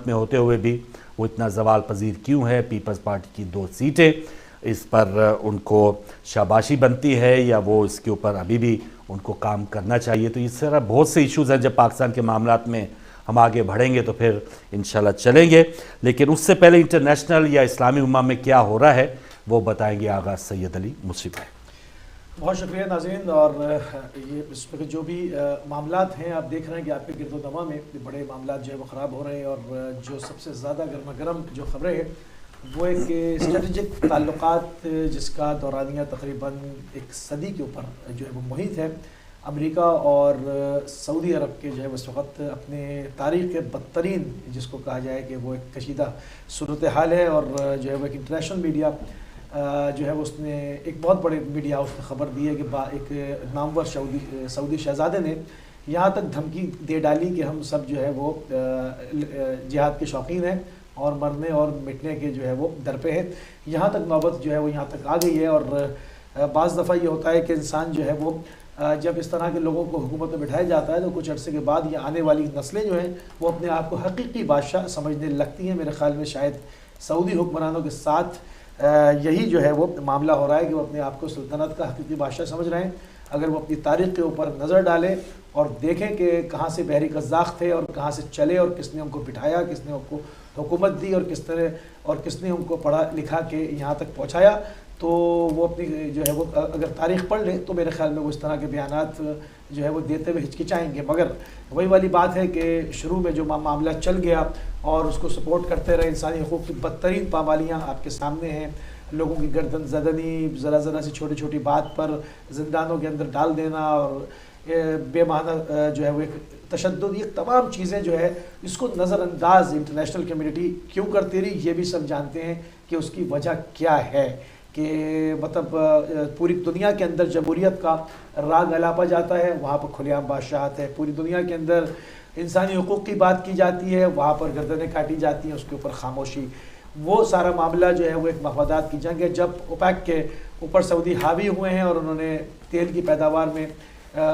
حکومت میں ہوتے ہوئے بھی وہ اتنا زوال پذیر کیوں ہے؟ پیپلز پارٹی کی 2 سیٹیں، اس پر ان کو شاباشی بنتی ہے یا وہ اس کے اوپر ابھی بھی ان کو کام کرنا چاہیے؟ تو اس طرح بہت سے ایشوز ہیں. جب پاکستان کے معاملات میں ہم آگے بڑھیں گے تو پھر انشاءاللہ چلیں گے، لیکن اس سے پہلے انٹرنیشنل یا اسلامی امہ میں کیا ہو رہا ہے وہ بتائیں گے آغا سید علی مصری بھائی. بہت شکریہ ناظرین. اور یہ اس پہ جو بھی معاملات ہیں آپ دیکھ رہے ہیں کہ آپ کے گرد و نواح میں بڑے معاملات جو ہے وہ خراب ہو رہے ہیں، اور جو سب سے زیادہ گرما گرم جو خبریں ہیں وہ ایک اسٹریٹجک تعلقات جس کا دورانیہ تقریباً 1 صدی کے اوپر جو ہے وہ محیط ہے. امریکہ اور سعودی عرب کے جو ہے اس وقت اپنے تاریخ کے بدترین جس کو کہا جائے کہ وہ ایک کشیدہ صورتحال ہے، اور جو ہے وہ ایک انٹرنیشنل میڈیا جو ہے اس نے ایک بہت بڑے میڈیا ہاؤس نے خبر دی ہے کہ ایک نامور سعودی شہزادے نے یہاں تک دھمکی دے ڈالی کہ ہم سب جو ہے وہ جہاد کے شوقین ہیں اور مرنے اور مٹنے کے جو ہے وہ در پہ ہے. یہاں تک نوبت جو ہے وہ یہاں تک آ گئی ہے. اور بعض دفعہ یہ ہوتا ہے کہ انسان جو ہے وہ جب اس طرح کے لوگوں کو حکومت میں بٹھایا جاتا ہے تو کچھ عرصے کے بعد یہ آنے والی نسلیں جو ہیں وہ اپنے آپ کو حقیقی بادشاہ سمجھنے لگتی ہیں. میرے خیال میں شاید سعودی حکمرانوں کے ساتھ یہی جو ہے وہ معاملہ ہو رہا ہے کہ وہ اپنے آپ کو سلطنت کا حقیقی بادشاہ سمجھ رہے ہیں. اگر وہ اپنی تاریخ کے اوپر نظر ڈالیں اور دیکھیں کہ کہاں سے بحری قزاق تھے اور کہاں سے چلے اور کس نے ان کو بٹھایا، کس نے ان کو حکومت دی، اور کس نے ان کو پڑھا لکھا کے یہاں تک پہنچایا، تو وہ اپنی جو ہے وہ اگر تاریخ پڑھ لیں تو میرے خیال میں وہ اس طرح کے بیانات جو ہے وہ دیتے ہوئے ہچکچائیں گے. مگر وہی والی بات ہے کہ شروع میں جو معاملہ چل گیا اور اس کو سپورٹ کرتے رہے، انسانی حقوق کی بدترین پامالیاں آپ کے سامنے ہیں، لوگوں کی گردن زدنی، ذرا سی چھوٹی چھوٹی بات پر زندانوں کے اندر ڈال دینا، اور بے معنی جو ہے وہ ایک تشدد، یہ تمام چیزیں جو ہے اس کو نظر انداز انٹرنیشنل کمیونٹی کیوں کرتی رہی یہ بھی سب جانتے ہیں کہ اس کی وجہ کیا ہے. کہ مطلب پوری دنیا کے اندر جمہوریت کا راگ الاپا جاتا ہے، وہاں پر کھلے عام بادشاہت ہے. پوری دنیا کے اندر انسانی حقوق کی بات کی جاتی ہے، وہاں پر گردنیں کاٹی جاتی ہیں، اس کے اوپر خاموشی. وہ سارا معاملہ جو ہے وہ ایک مفادات کی جنگ ہے. جب اوپیک کے اوپر سعودی حاوی ہوئے ہیں اور انہوں نے تیل کی پیداوار میں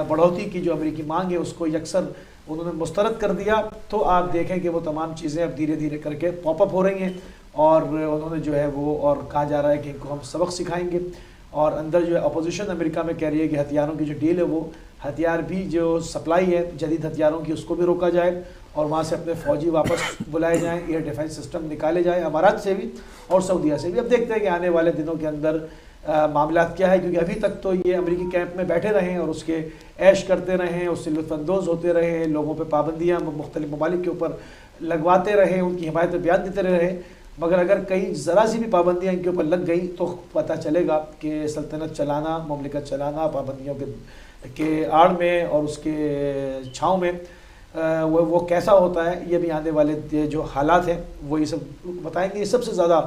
بڑھوتری کی جو امریکی مانگ ہے اس کو یکسر انہوں نے مسترد کر دیا، تو آپ دیکھیں کہ وہ تمام چیزیں اب دھیرے دھیرے کر کے پاپ اپ ہو رہی ہیں. اور انہوں نے جو ہے وہ اور کہا جا رہا ہے کہ ان کو ہم سبق سکھائیں گے. اور اندر جو ہے اپوزیشن امریکہ میں کہہ رہی ہے کہ ہتھیاروں کی جو ڈیل ہے وہ ہتھیار بھی جو سپلائی ہے جدید ہتھیاروں کی اس کو بھی روکا جائے، اور وہاں سے اپنے فوجی واپس بلائے جائیں، ایئر ڈیفنس سسٹم نکالے جائیں امارات سے بھی اور سعودیہ سے بھی. اب دیکھتے ہیں کہ آنے والے دنوں کے اندر معاملات کیا ہے، کیونکہ ابھی تک تو یہ امریکی کیمپ میں بیٹھے رہے ہیں اور اس کے عیش کرتے رہے ہیں، اس سے لطف اندوز ہوتے رہے ہیں، لوگوں پہ پابندیاں مختلف ممالک کے اوپر لگواتے رہے، ان کی حمایت میں بیان دیتے رہے. مگر اگر کئی ذرا سی بھی پابندیاں ان کے اوپر لگ گئیں تو پتہ چلے گا کہ سلطنت چلانا، مملکت چلانا پابندیوں کے آڑ میں اور اس کے چھاؤں میں وہ کیسا ہوتا ہے. یہ بھی آنے والے جو حالات ہیں وہ یہ سب بتائیں گے. یہ سب سے زیادہ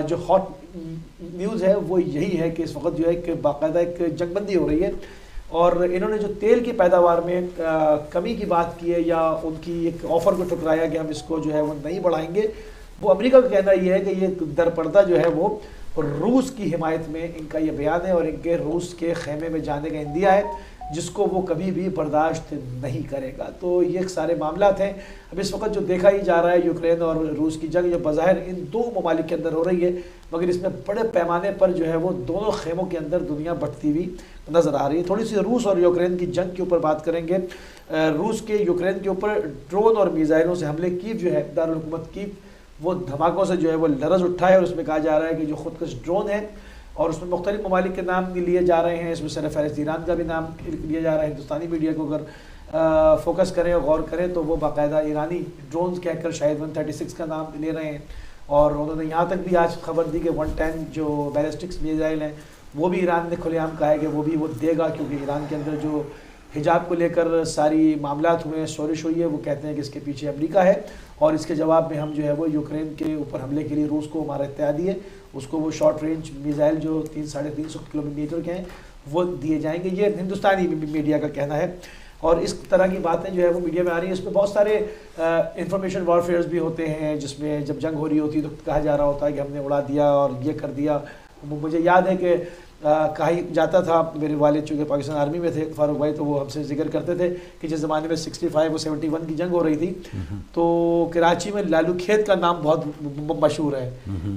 جو ہاٹ نیوز ہے وہ یہی ہے کہ اس وقت جو ہے کہ باقاعدہ ایک جنگ بندی ہو رہی ہے، اور انہوں نے جو تیل کی پیداوار میں کمی کی بات کی ہے یا ان کی ایک آفر کو ٹھکرایا کہ ہم اس کو جو ہے وہ نہیں بڑھائیں گے، وہ امریکہ کا کہنا یہ ہے کہ یہ در پردہ جو ہے وہ روس کی حمایت میں ان کا یہ بیان ہے اور ان کے روس کے خیمے میں جانے کا اندیا ہے جس کو وہ کبھی بھی برداشت نہیں کرے گا. تو یہ سارے معاملات ہیں. اب اس وقت جو دیکھا ہی جا رہا ہے یوکرین اور روس کی جنگ جو بظاہر ان 2 ممالک کے اندر ہو رہی ہے، مگر اس میں بڑے پیمانے پر جو ہے وہ دونوں خیموں کے اندر دنیا بٹتی ہوئی نظر آ رہی ہے. تھوڑی سی روس اور یوکرین کی جنگ کے اوپر بات کریں گے. روس کے یوکرین کے اوپر ڈرون اور میزائلوں سے حملے، کیو جو ہے دارالحکومت کیو وہ دھماکوں سے جو ہے وہ لرز اٹھا ہے، اور اس میں کہا جا رہا ہے کہ جو خودکش ڈرون ہے اور اس میں مختلف ممالک کے نام بھی لیے جا رہے ہیں، اس میں سر فہرست ایران کا بھی نام لیا جا رہا ہے. ہندوستانی میڈیا کو اگر فوکس کریں اور غور کریں تو وہ باقاعدہ ایرانی ڈرونز کہہ کر شاید 136 کا نام لے رہے ہیں، اور انہوں نے یہاں تک بھی آج خبر دی کہ 110 جو بیلسٹکس میزائل ہیں وہ بھی ایران نے کھلے عام کہا ہے کہ وہ بھی وہ دے گا، کیونکہ ایران کے اندر جو حجاب کو لے کر ساری معاملات ہوئے ہیں، شورش ہوئی ہے، وہ کہتے ہیں کہ اس کے پیچھے امریکہ ہے، اور اس کے جواب میں ہم جو ہے وہ یوکرین کے اوپر حملے کے لیے روس کو ہمارا اتحادی ہے اس کو وہ شارٹ رینج میزائل جو 300-350 کلومیٹر کے ہیں وہ دیے جائیں گے. یہ ہندوستانی میڈیا کا کہنا ہے. اور اس طرح کی باتیں جو ہے وہ میڈیا میں آ رہی ہیں. اس میں بہت سارے انفارمیشن وارفیئرز بھی ہوتے ہیں جس میں جب جنگ ہو رہی ہوتی ہے تو کہا جا رہا ہوتا ہے کہ ہم نے اڑا دیا اور یہ کر دیا. مجھے یاد ہے کہ کہا جاتا تھا، میرے والد چونکہ پاکستان آرمی میں تھے فاروق بھائی، تو وہ ہم سے ذکر کرتے تھے کہ جس زمانے میں 65 و 71 کی جنگ ہو رہی تھی تو کراچی میں لالو کھیت کا نام بہت مشہور ہے،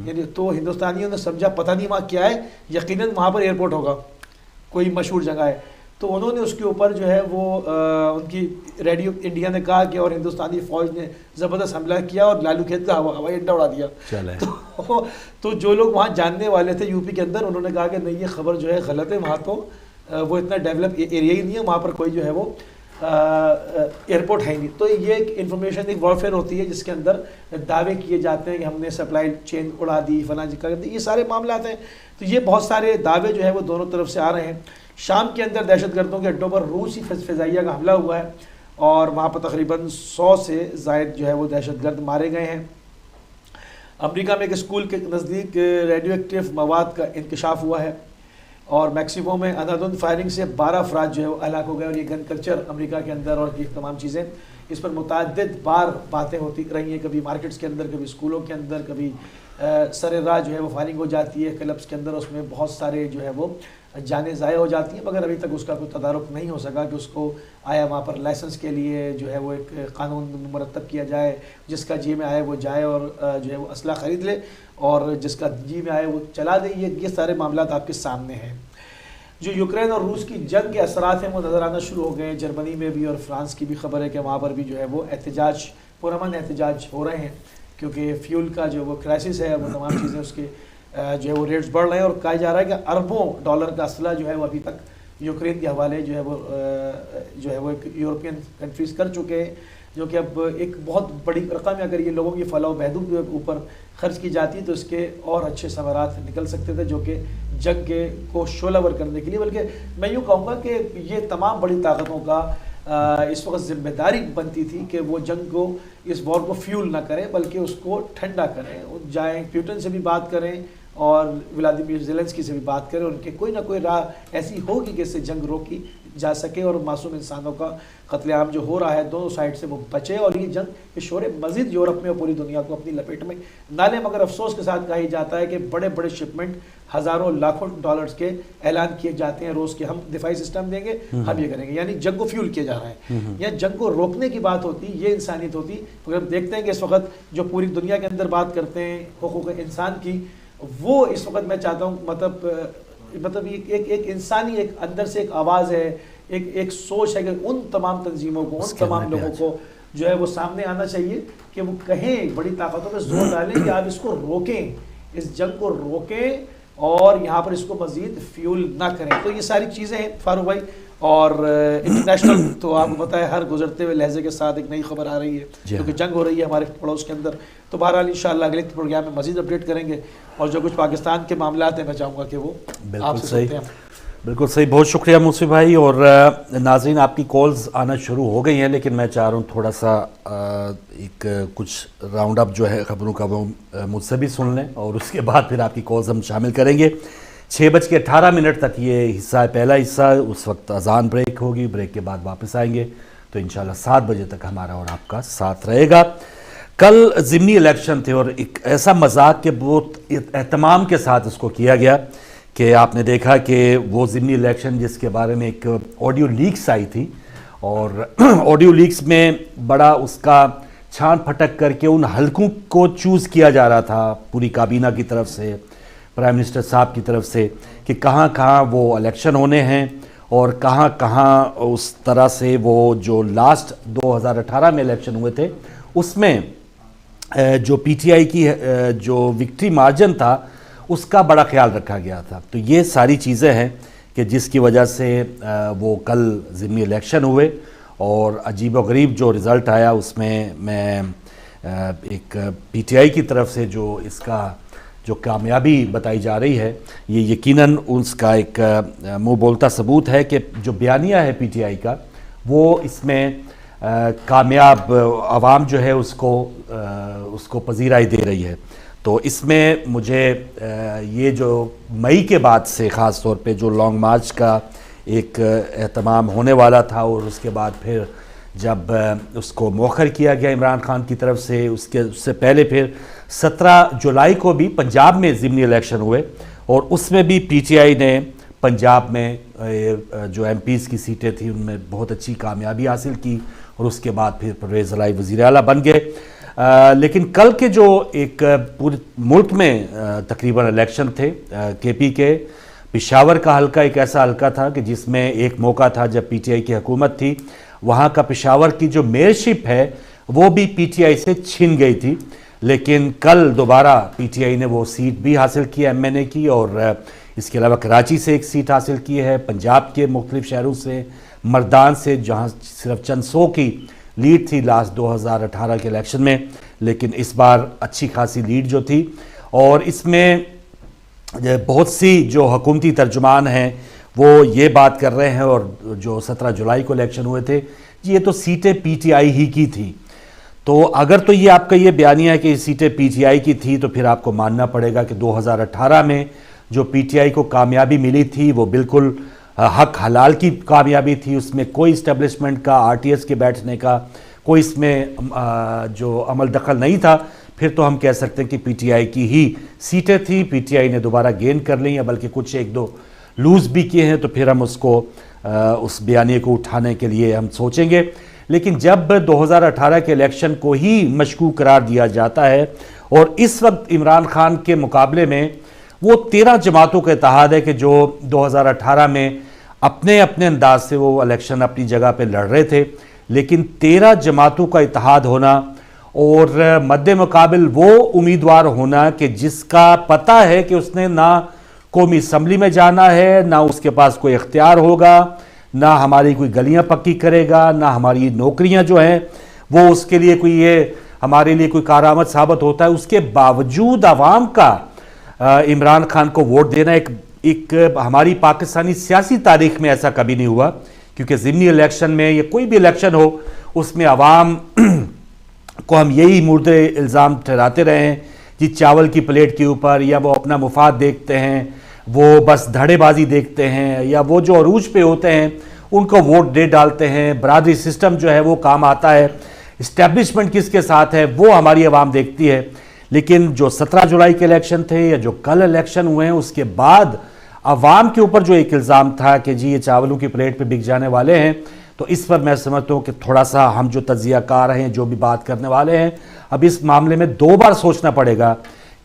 یعنی تو ہندوستانیوں نے سمجھا پتہ نہیں وہاں کیا ہے، یقیناً وہاں پر ایئرپورٹ ہوگا، کوئی مشہور جگہ ہے، تو انہوں نے اس کے اوپر جو ہے وہ ان کی ریڈیو انڈیا نے کہا کہ اور ہندوستانی فوج نے زبردست حملہ کیا اور لالو کھیت کا ہوائی اڈہ اڑا دیا. تو جو لوگ وہاں جاننے والے تھے یو پی کے اندر، انہوں نے کہا کہ نہیں یہ خبر جو ہے غلط ہے، وہاں تو وہ اتنا ڈیولپ ایریا ہی نہیں ہے، وہاں پر کوئی جو ہے وہ ایئرپورٹ ہے نہیں. تو یہ ایک انفارمیشن ایک وارفیئر ہوتی ہے جس کے اندر دعوے کیے جاتے ہیں کہ ہم نے سپلائی چین اڑا دی، فلاں کر دی، یہ سارے معاملات ہیں. تو یہ بہت سارے دعوے جو ہے وہ دونوں طرف سے آ رہے ہیں. شام کے اندر دہشت گردوں کے اڈوں پر روسی فضائیہ کا حملہ ہوا ہے اور وہاں پر تقریباً 100 سے زائد جو ہے وہ دہشت گرد مارے گئے ہیں. امریکہ میں ایک اسکول کے نزدیک ریڈیو ایکٹیو مواد کا انکشاف ہوا ہے اور میکسیکو میں اندھادھند فائرنگ سے 12 افراد جو ہے وہ ہلاک ہو گئے. اور یہ گن کلچر امریکہ کے اندر اور یہ تمام چیزیں، اس پر متعدد بار باتیں ہوتی رہی ہیں، کبھی مارکیٹس کے اندر، کبھی اسکولوں کے اندر، کبھی سر راہ جو ہے وہ فائرنگ ہو جاتی ہے کلبس کے اندر، اس میں بہت سارے جو ہے وہ جانیں ضائع ہو جاتی ہیں، مگر ابھی تک اس کا کوئی تدارک نہیں ہو سکا کہ اس کو آیا وہاں پر لائسنس کے لیے جو ہے وہ ایک قانون مرتب کیا جائے، جس کا جی میں آئے وہ جائے اور جو ہے وہ اسلحہ خرید لے اور جس کا جی میں آئے وہ چلا دے. یہ سارے معاملات آپ کے سامنے ہیں. جو یوکرین اور روس کی جنگ کے اثرات ہیں وہ نظر آنا شروع ہو گئے ہیں. جرمنی میں بھی اور فرانس کی بھی خبر ہے کہ وہاں پر بھی جو ہے وہ احتجاج، پرامن احتجاج ہو رہے ہیں، کیونکہ فیول کا جو وہ کرائسس ہے وہ تمام چیزیں اس کے جو ہے وہ ریٹس بڑھ رہے ہیں اور کہا جا رہا ہے کہ اربوں ڈالر کا اسلحہ جو ہے وہ ابھی تک یوکرین کے حوالے جو ہے وہ ایک یورپین کنٹریز کر چکے ہیں، جو کہ اب ایک بہت بڑی رقم ہے. اگر یہ لوگوں کی فلاح و بہبود کے اوپر خرچ کی جاتی تو اس کے اور اچھے ثمرات نکل سکتے تھے، جو کہ جنگ کے کو شعلہ ور کرنے کے لیے. بلکہ میں یوں کہوں گا کہ یہ تمام بڑی طاقتوں کا اس وقت ذمہ داری بنتی تھی کہ وہ جنگ کو، اس وار کو فیول نہ کریں بلکہ اس کو ٹھنڈا کریں. جائیں پیوٹن سے بھی بات کریں اور ولادیمیر زیلنسکی سے بھی بات کریں، ان کے کوئی نہ کوئی راہ ایسی ہوگی کہ اس سے جنگ روکی جا سکے اور معصوم انسانوں کا قتل عام جو ہو رہا ہے دونوں سائڈ سے وہ بچے اور یہ جنگ کے شورے مزید یورپ میں اور پوری دنیا کو اپنی لپیٹ میں نہ لیں. مگر افسوس کے ساتھ کہا جاتا ہے کہ بڑے بڑے شپمنٹ ہزاروں لاکھوں ڈالرز کے اعلان کیے جاتے ہیں روز کے، ہم دفاعی سسٹم دیں گے، ہم یہ کریں گے، یعنی جنگ کو فیول کیا جا رہا ہے. یا جنگ کو روکنے کی بات ہوتی، یہ انسانیت ہوتی. مگر ہم دیکھتے ہیں کہ اس وقت جو پوری دنیا کے اندر بات کرتے ہیں حقوق انسان کی، وہ اس وقت میں چاہتا ہوں مطلب ایک انسانی ایک اندر سے ایک آواز ہے، ایک سوچ ہے کہ ان تمام تنظیموں کو، ان تمام لوگوں کو جو ہے وہ سامنے آنا چاہیے کہ وہ کہیں، بڑی طاقتوں پہ زور ڈالیں کہ آپ اس کو روکیں، اس جنگ کو روکیں اور یہاں پر اس کو مزید فیول نہ کریں. تو یہ ساری چیزیں ہیں فاروق بھائی. اور انٹرنیشنل تو آپ کو پتہ ہے ہر گزرتے ہوئے لہجے کے ساتھ ایک نئی خبر آ رہی ہے کیونکہ جنگ ہو رہی ہے ہمارے پڑوس کے اندر. تو بہرحال انشاءاللہ اگلے پروگرام میں مزید اپڈیٹ کریں گے اور جو کچھ پاکستان کے معاملات ہیں میں چاہوں گا کہ وہ آپ سے سنتے ہیں. بالکل صحیح، بہت شکریہ موسوی بھائی. اور ناظرین آپ کی کالز آنا شروع ہو گئی ہیں، لیکن میں چاہ رہا ہوں تھوڑا سا ایک کچھ راؤنڈ اپ جو ہے خبروں کا وہ مجھ سے بھی سن لیں اور اس کے بعد پھر آپ کی کالز ہم شامل کریں گے. 6:18 تک یہ حصہ ہے، پہلا حصہ. اس وقت اذان بریک ہوگی، بریک کے بعد واپس آئیں گے تو انشاءاللہ 7 بجے تک ہمارا اور آپ کا ساتھ رہے گا. کل ضمنی الیکشن تھے اور ایک ایسا مذاق کہ بہت اہتمام کے ساتھ اس کو کیا گیا کہ آپ نے دیکھا کہ وہ ضمنی الیکشن جس کے بارے میں ایک آڈیو لیکس آئی تھی اور آڈیو لیکس میں بڑا اس کا چھان پھٹک کر کے ان حلقوں کو چوز کیا جا رہا تھا پوری کابینہ کی طرف سے، پرائم منسٹر صاحب کی طرف سے، کہ کہاں کہاں وہ الیکشن ہونے ہیں اور کہاں کہاں اس طرح سے وہ جو لاسٹ 2018 میں الیکشن ہوئے تھے اس میں جو پی ٹی آئی کی جو وکٹری مارجن تھا اس کا بڑا خیال رکھا گیا تھا. تو یہ ساری چیزیں ہیں کہ جس کی وجہ سے وہ کل ضمنی الیکشن ہوئے اور عجیب و غریب جو رزلٹ آیا اس میں ایک پی ٹی آئی کی طرف سے جو اس کا جو کامیابی بتائی جا رہی ہے یہ یقیناً اس کا ایک منہ بولتا ثبوت ہے کہ جو بیانیہ ہے پی ٹی آئی کا وہ اس میں کامیاب عوام جو ہے اس کو پذیرائی دے رہی ہے. تو اس میں مجھے یہ جو مئی کے بعد سے خاص طور پہ جو لانگ مارچ کا ایک اہتمام ہونے والا تھا اور اس کے بعد پھر جب اس کو مؤخر کیا گیا عمران خان کی طرف سے، اس سے پہلے پھر 17 جولائی کو بھی پنجاب میں ضمنی الیکشن ہوئے اور اس میں بھی پی ٹی آئی نے پنجاب میں جو ایم پیز کی سیٹیں تھیں ان میں بہت اچھی کامیابی حاصل کی اور اس کے بعد پھر پرویز الہی وزیر اعلیٰ بن گئے. لیکن کل کے جو ایک پورے ملک میں تقریباً الیکشن تھے کے پی کے پشاور کا حلقہ ایک ایسا حلقہ تھا کہ جس میں ایک موقع تھا جب پی ٹی آئی کی حکومت تھی, وہاں کا پشاور کی جو میئرشپ ہے وہ بھی پی ٹی آئی سے چھن گئی تھی. لیکن کل دوبارہ پی ٹی آئی نے وہ سیٹ بھی حاصل کی ایم این اے کی, اور اس کے علاوہ کراچی سے ایک سیٹ حاصل کی ہے, پنجاب کے مختلف شہروں سے, مردان سے جہاں صرف چند سو کی لیڈ تھی لاسٹ 2018 کے الیکشن میں, لیکن اس بار اچھی خاصی لیڈ جو تھی. اور اس میں بہت سی جو حکومتی ترجمان ہیں وہ یہ بات کر رہے ہیں, اور جو 17 جولائی کو الیکشن ہوئے تھے یہ تو سیٹیں پی ٹی آئی ہی کی تھی. تو اگر تو یہ آپ کا یہ بیانیہ ہے کہ سیٹیں پی ٹی آئی کی تھی, تو پھر آپ کو ماننا پڑے گا کہ 2018 میں جو پی ٹی آئی کو کامیابی ملی تھی وہ بالکل حق حلال کی کامیابی تھی. اس میں کوئی اسٹیبلشمنٹ کا, آر ٹی ایس کے بیٹھنے کا کوئی اس میں جو عمل دخل نہیں تھا. پھر تو ہم کہہ سکتے ہیں کہ پی ٹی آئی کی ہی سیٹیں تھیں, پی ٹی آئی نے دوبارہ گین کر لی ہیں, بلکہ کچھ ایک دو لوز بھی کیے ہیں. تو پھر ہم اس بیانیے کو اٹھانے کے لیے ہم سوچیں گے. لیکن جب 2018 کے الیکشن کو ہی مشکوک قرار دیا جاتا ہے, اور اس وقت عمران خان کے مقابلے میں وہ 13 جماعتوں کا اتحاد ہے کہ جو 2018 میں اپنے انداز سے وہ الیکشن اپنی جگہ پہ لڑ رہے تھے, لیکن 13 جماعتوں کا اتحاد ہونا اور مد مقابل وہ امیدوار ہونا کہ جس کا پتہ ہے کہ اس نے نہ قومی اسمبلی میں جانا ہے, نہ اس کے پاس کوئی اختیار ہوگا, نہ ہماری کوئی گلیاں پکی کرے گا, نہ ہماری نوکریاں جو ہیں وہ اس کے لیے کوئی یہ ہمارے لیے کوئی کارآمد ثابت ہوتا ہے, اس کے باوجود عوام کا عمران خان کو ووٹ دینا ایک ہماری پاکستانی سیاسی تاریخ میں ایسا کبھی نہیں ہوا. کیونکہ ضمنی الیکشن میں یا کوئی بھی الیکشن ہو اس میں عوام کو ہم یہی مورد الزام ٹھہراتے رہے ہیں جی چاول کی پلیٹ کے اوپر, یا وہ اپنا مفاد دیکھتے ہیں, وہ بس دھڑے بازی دیکھتے ہیں, یا وہ جو عروج پہ ہوتے ہیں ان کو ووٹ دے ڈالتے ہیں. برادری سسٹم جو ہے وہ کام آتا ہے, اسٹیبلشمنٹ کس کے ساتھ ہے وہ ہماری عوام دیکھتی ہے. لیکن جو 17 جولائی کے الیکشن تھے یا جو کل الیکشن ہوئے ہیں اس کے بعد عوام کے اوپر جو ایک الزام تھا کہ جی یہ چاولوں کی پلیٹ پہ بک جانے والے ہیں, تو اس پر میں سمجھتا ہوں کہ تھوڑا سا ہم جو تجزیہ کار ہیں, جو بھی بات کرنے والے ہیں, اب اس معاملے میں 2 بار سوچنا پڑے گا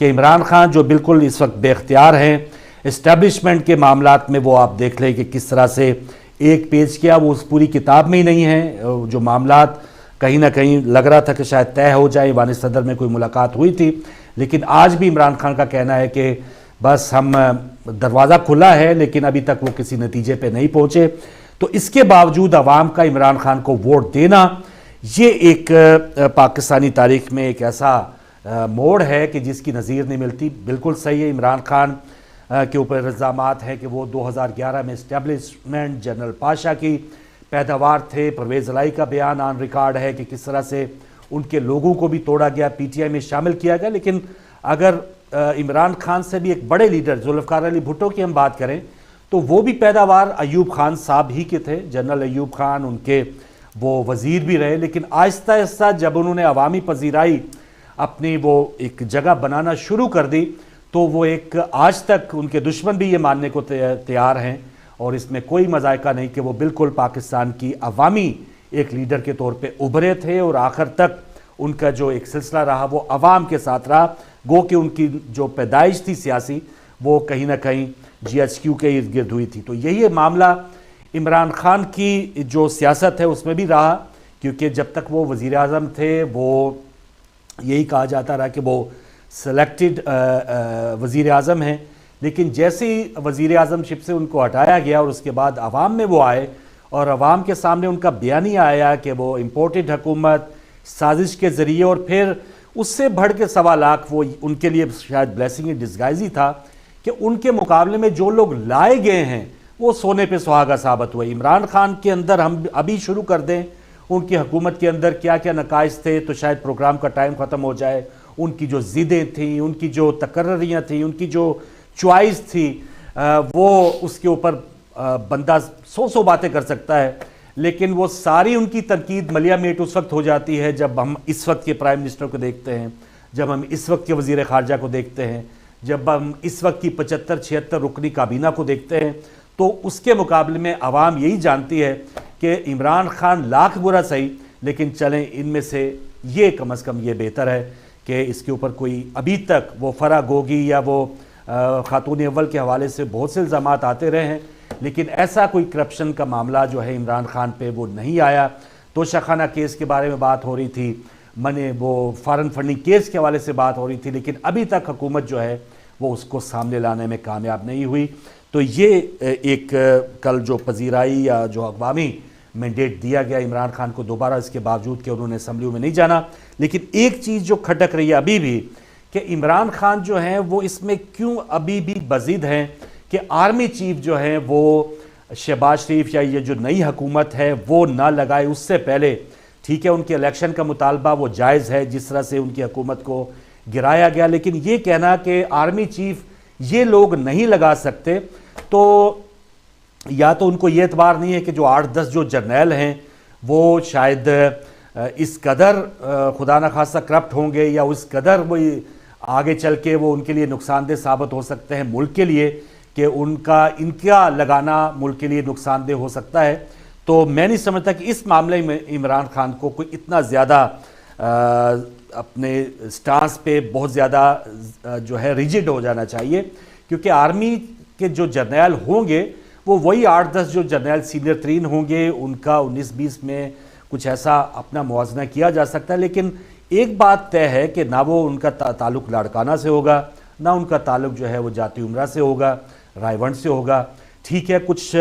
کہ عمران خان جو بالکل اس وقت بے اختیار ہیں اسٹیبلشمنٹ کے معاملات میں, وہ آپ دیکھ لیں کہ کس طرح سے ایک پیج کیا وہ اس پوری کتاب میں ہی نہیں ہے. جو معاملات کہیں نہ کہیں لگ رہا تھا کہ شاید طے ہو جائے, ایوان صدر میں کوئی ملاقات ہوئی تھی, لیکن آج بھی عمران خان کا کہنا ہے کہ بس ہم دروازہ کھلا ہے لیکن ابھی تک وہ کسی نتیجے پہ نہیں پہنچے. تو اس کے باوجود عوام کا عمران خان کو ووٹ دینا یہ ایک پاکستانی تاریخ میں ایک ایسا موڑ ہے کہ جس کی نظیر نہیں ملتی. بالکل صحیح ہے, عمران خان کے اوپر الزامات ہیں کہ وہ 2011 میں اسٹیبلشمنٹ جنرل پاشا کی پیداوار تھے. پرویز الہی کا بیان آن ریکارڈ ہے کہ کس طرح سے ان کے لوگوں کو بھی توڑا گیا, پی ٹی آئی میں شامل کیا گیا. لیکن اگر عمران خان سے بھی ایک بڑے لیڈر ذوالفقار علی بھٹو کی ہم بات کریں تو وہ بھی پیداوار ایوب خان صاحب ہی کے تھے. جنرل ایوب خان ان کے وہ وزیر بھی رہے, لیکن آہستہ آہستہ جب انہوں نے عوامی پذیرائی اپنی وہ ایک جگہ بنانا شروع کر دی تو وہ ایک آج تک ان کے دشمن بھی یہ ماننے کو تیار ہیں, اور اس میں کوئی مذائقہ نہیں کہ وہ بالکل پاکستان کی عوامی ایک لیڈر کے طور پہ ابھرے تھے, اور آخر تک ان کا جو ایک سلسلہ رہا وہ عوام کے ساتھ رہا. گو کہ ان کی جو پیدائش تھی سیاسی وہ کہیں نہ کہیں جی ایچ کیو کے ارد گرد ہوئی تھی. تو یہی معاملہ عمران خان کی جو سیاست ہے اس میں بھی رہا, کیونکہ جب تک وہ وزیر اعظم تھے وہ یہی کہا جاتا رہا کہ وہ سلیکٹڈ وزیر اعظم ہیں. لیکن جیسے ہی وزیر اعظم شپ سے ان کو ہٹایا گیا اور اس کے بعد عوام میں وہ آئے اور عوام کے سامنے ان کا بیانیہ آیا کہ وہ امپورٹڈ حکومت سازش کے ذریعے, اور پھر اس سے بڑھ کے 1.25 لاکھ وہ ان کے لیے شاید بلیسنگ ان ڈسگائز ہی تھا کہ ان کے مقابلے میں جو لوگ لائے گئے ہیں وہ سونے پہ سہاگا ثابت ہوئے. عمران خان کے اندر ہم ابھی شروع کر دیں ان کی حکومت کے اندر کیا کیا نقائص تھے تو شاید پروگرام کا ٹائم ختم ہو جائے. ان کی جو ضدیں تھیں, ان کی جو تقرریاں تھیں, ان کی جو چوائس تھی, وہ اس کے اوپر بندہ 100 باتیں کر سکتا ہے. لیکن وہ ساری ان کی تنقید ملیا میٹ اس وقت ہو جاتی ہے جب ہم اس وقت کے پرائم منسٹر کو دیکھتے ہیں, جب ہم اس وقت کے وزیر خارجہ کو دیکھتے ہیں, جب ہم اس وقت کی 75-76 رکنی کابینہ کو دیکھتے ہیں تو اس کے مقابلے میں عوام یہی جانتی ہے کہ عمران خان لاکھ برا صحیح، لیکن چلیں ان میں سے یہ کم از کم یہ بہتر ہے کہ اس کے اوپر کوئی ابھی تک وہ فرا گوگی یا وہ خاتون اول کے حوالے سے بہت سے الزامات آتے رہے ہیں، لیکن ایسا کوئی کرپشن کا معاملہ جو ہے عمران خان پہ وہ نہیں آیا۔ توشہ خانہ کیس کے بارے میں بات ہو رہی تھی، وہ فارن فنڈنگ کیس کے حوالے سے بات ہو رہی تھی، لیکن ابھی تک حکومت جو ہے وہ اس کو سامنے لانے میں کامیاب نہیں ہوئی۔ تو یہ ایک کل جو پذیرائی یا جو عوامی مینڈیٹ دیا گیا عمران خان کو دوبارہ، اس کے باوجود کہ انہوں نے اسمبلیوں میں نہیں جانا، لیکن ایک چیز جو کھٹک رہی ہے ابھی بھی کہ عمران خان جو ہیں وہ اس میں کیوں ابھی بھی بضد ہیں کہ آرمی چیف جو ہیں وہ شہباز شریف یا یہ جو نئی حکومت ہے وہ نہ لگائے اس سے پہلے۔ ٹھیک ہے ان کے الیکشن کا مطالبہ وہ جائز ہے جس طرح سے ان کی حکومت کو گرایا گیا، لیکن یہ کہنا کہ آرمی چیف یہ لوگ نہیں لگا سکتے، تو یا تو ان کو یہ اعتبار نہیں ہے کہ جو 8-10 جو جرنیل ہیں وہ شاید اس قدر خدا نخواستہ کرپٹ ہوں گے یا اس قدر وہ آگے چل کے وہ ان کے لیے نقصان دہ ثابت ہو سکتے ہیں ملک کے لیے کہ ان کا لگانا ملک کے لیے نقصان دہ ہو سکتا ہے۔ تو میں نہیں سمجھتا کہ اس معاملے میں عمران خان کو کوئی اتنا زیادہ اپنے سٹانس پہ بہت زیادہ جو ہے ریجڈ ہو جانا چاہیے، کیونکہ آرمی کے جو جرنیل ہوں گے وہ وہی 8-10 جو جرنیل سینئر ترین ہوں گے، ان کا 19-20 میں کچھ ایسا اپنا موازنہ کیا جا سکتا ہے، لیکن ایک بات طے ہے کہ نہ وہ ان کا تعلق لاڑکانہ سے ہوگا، نہ ان کا تعلق جو ہے وہ جاتی عمرہ سے ہوگا، رائے ونڈ سے ہوگا۔ ٹھیک ہے کچھ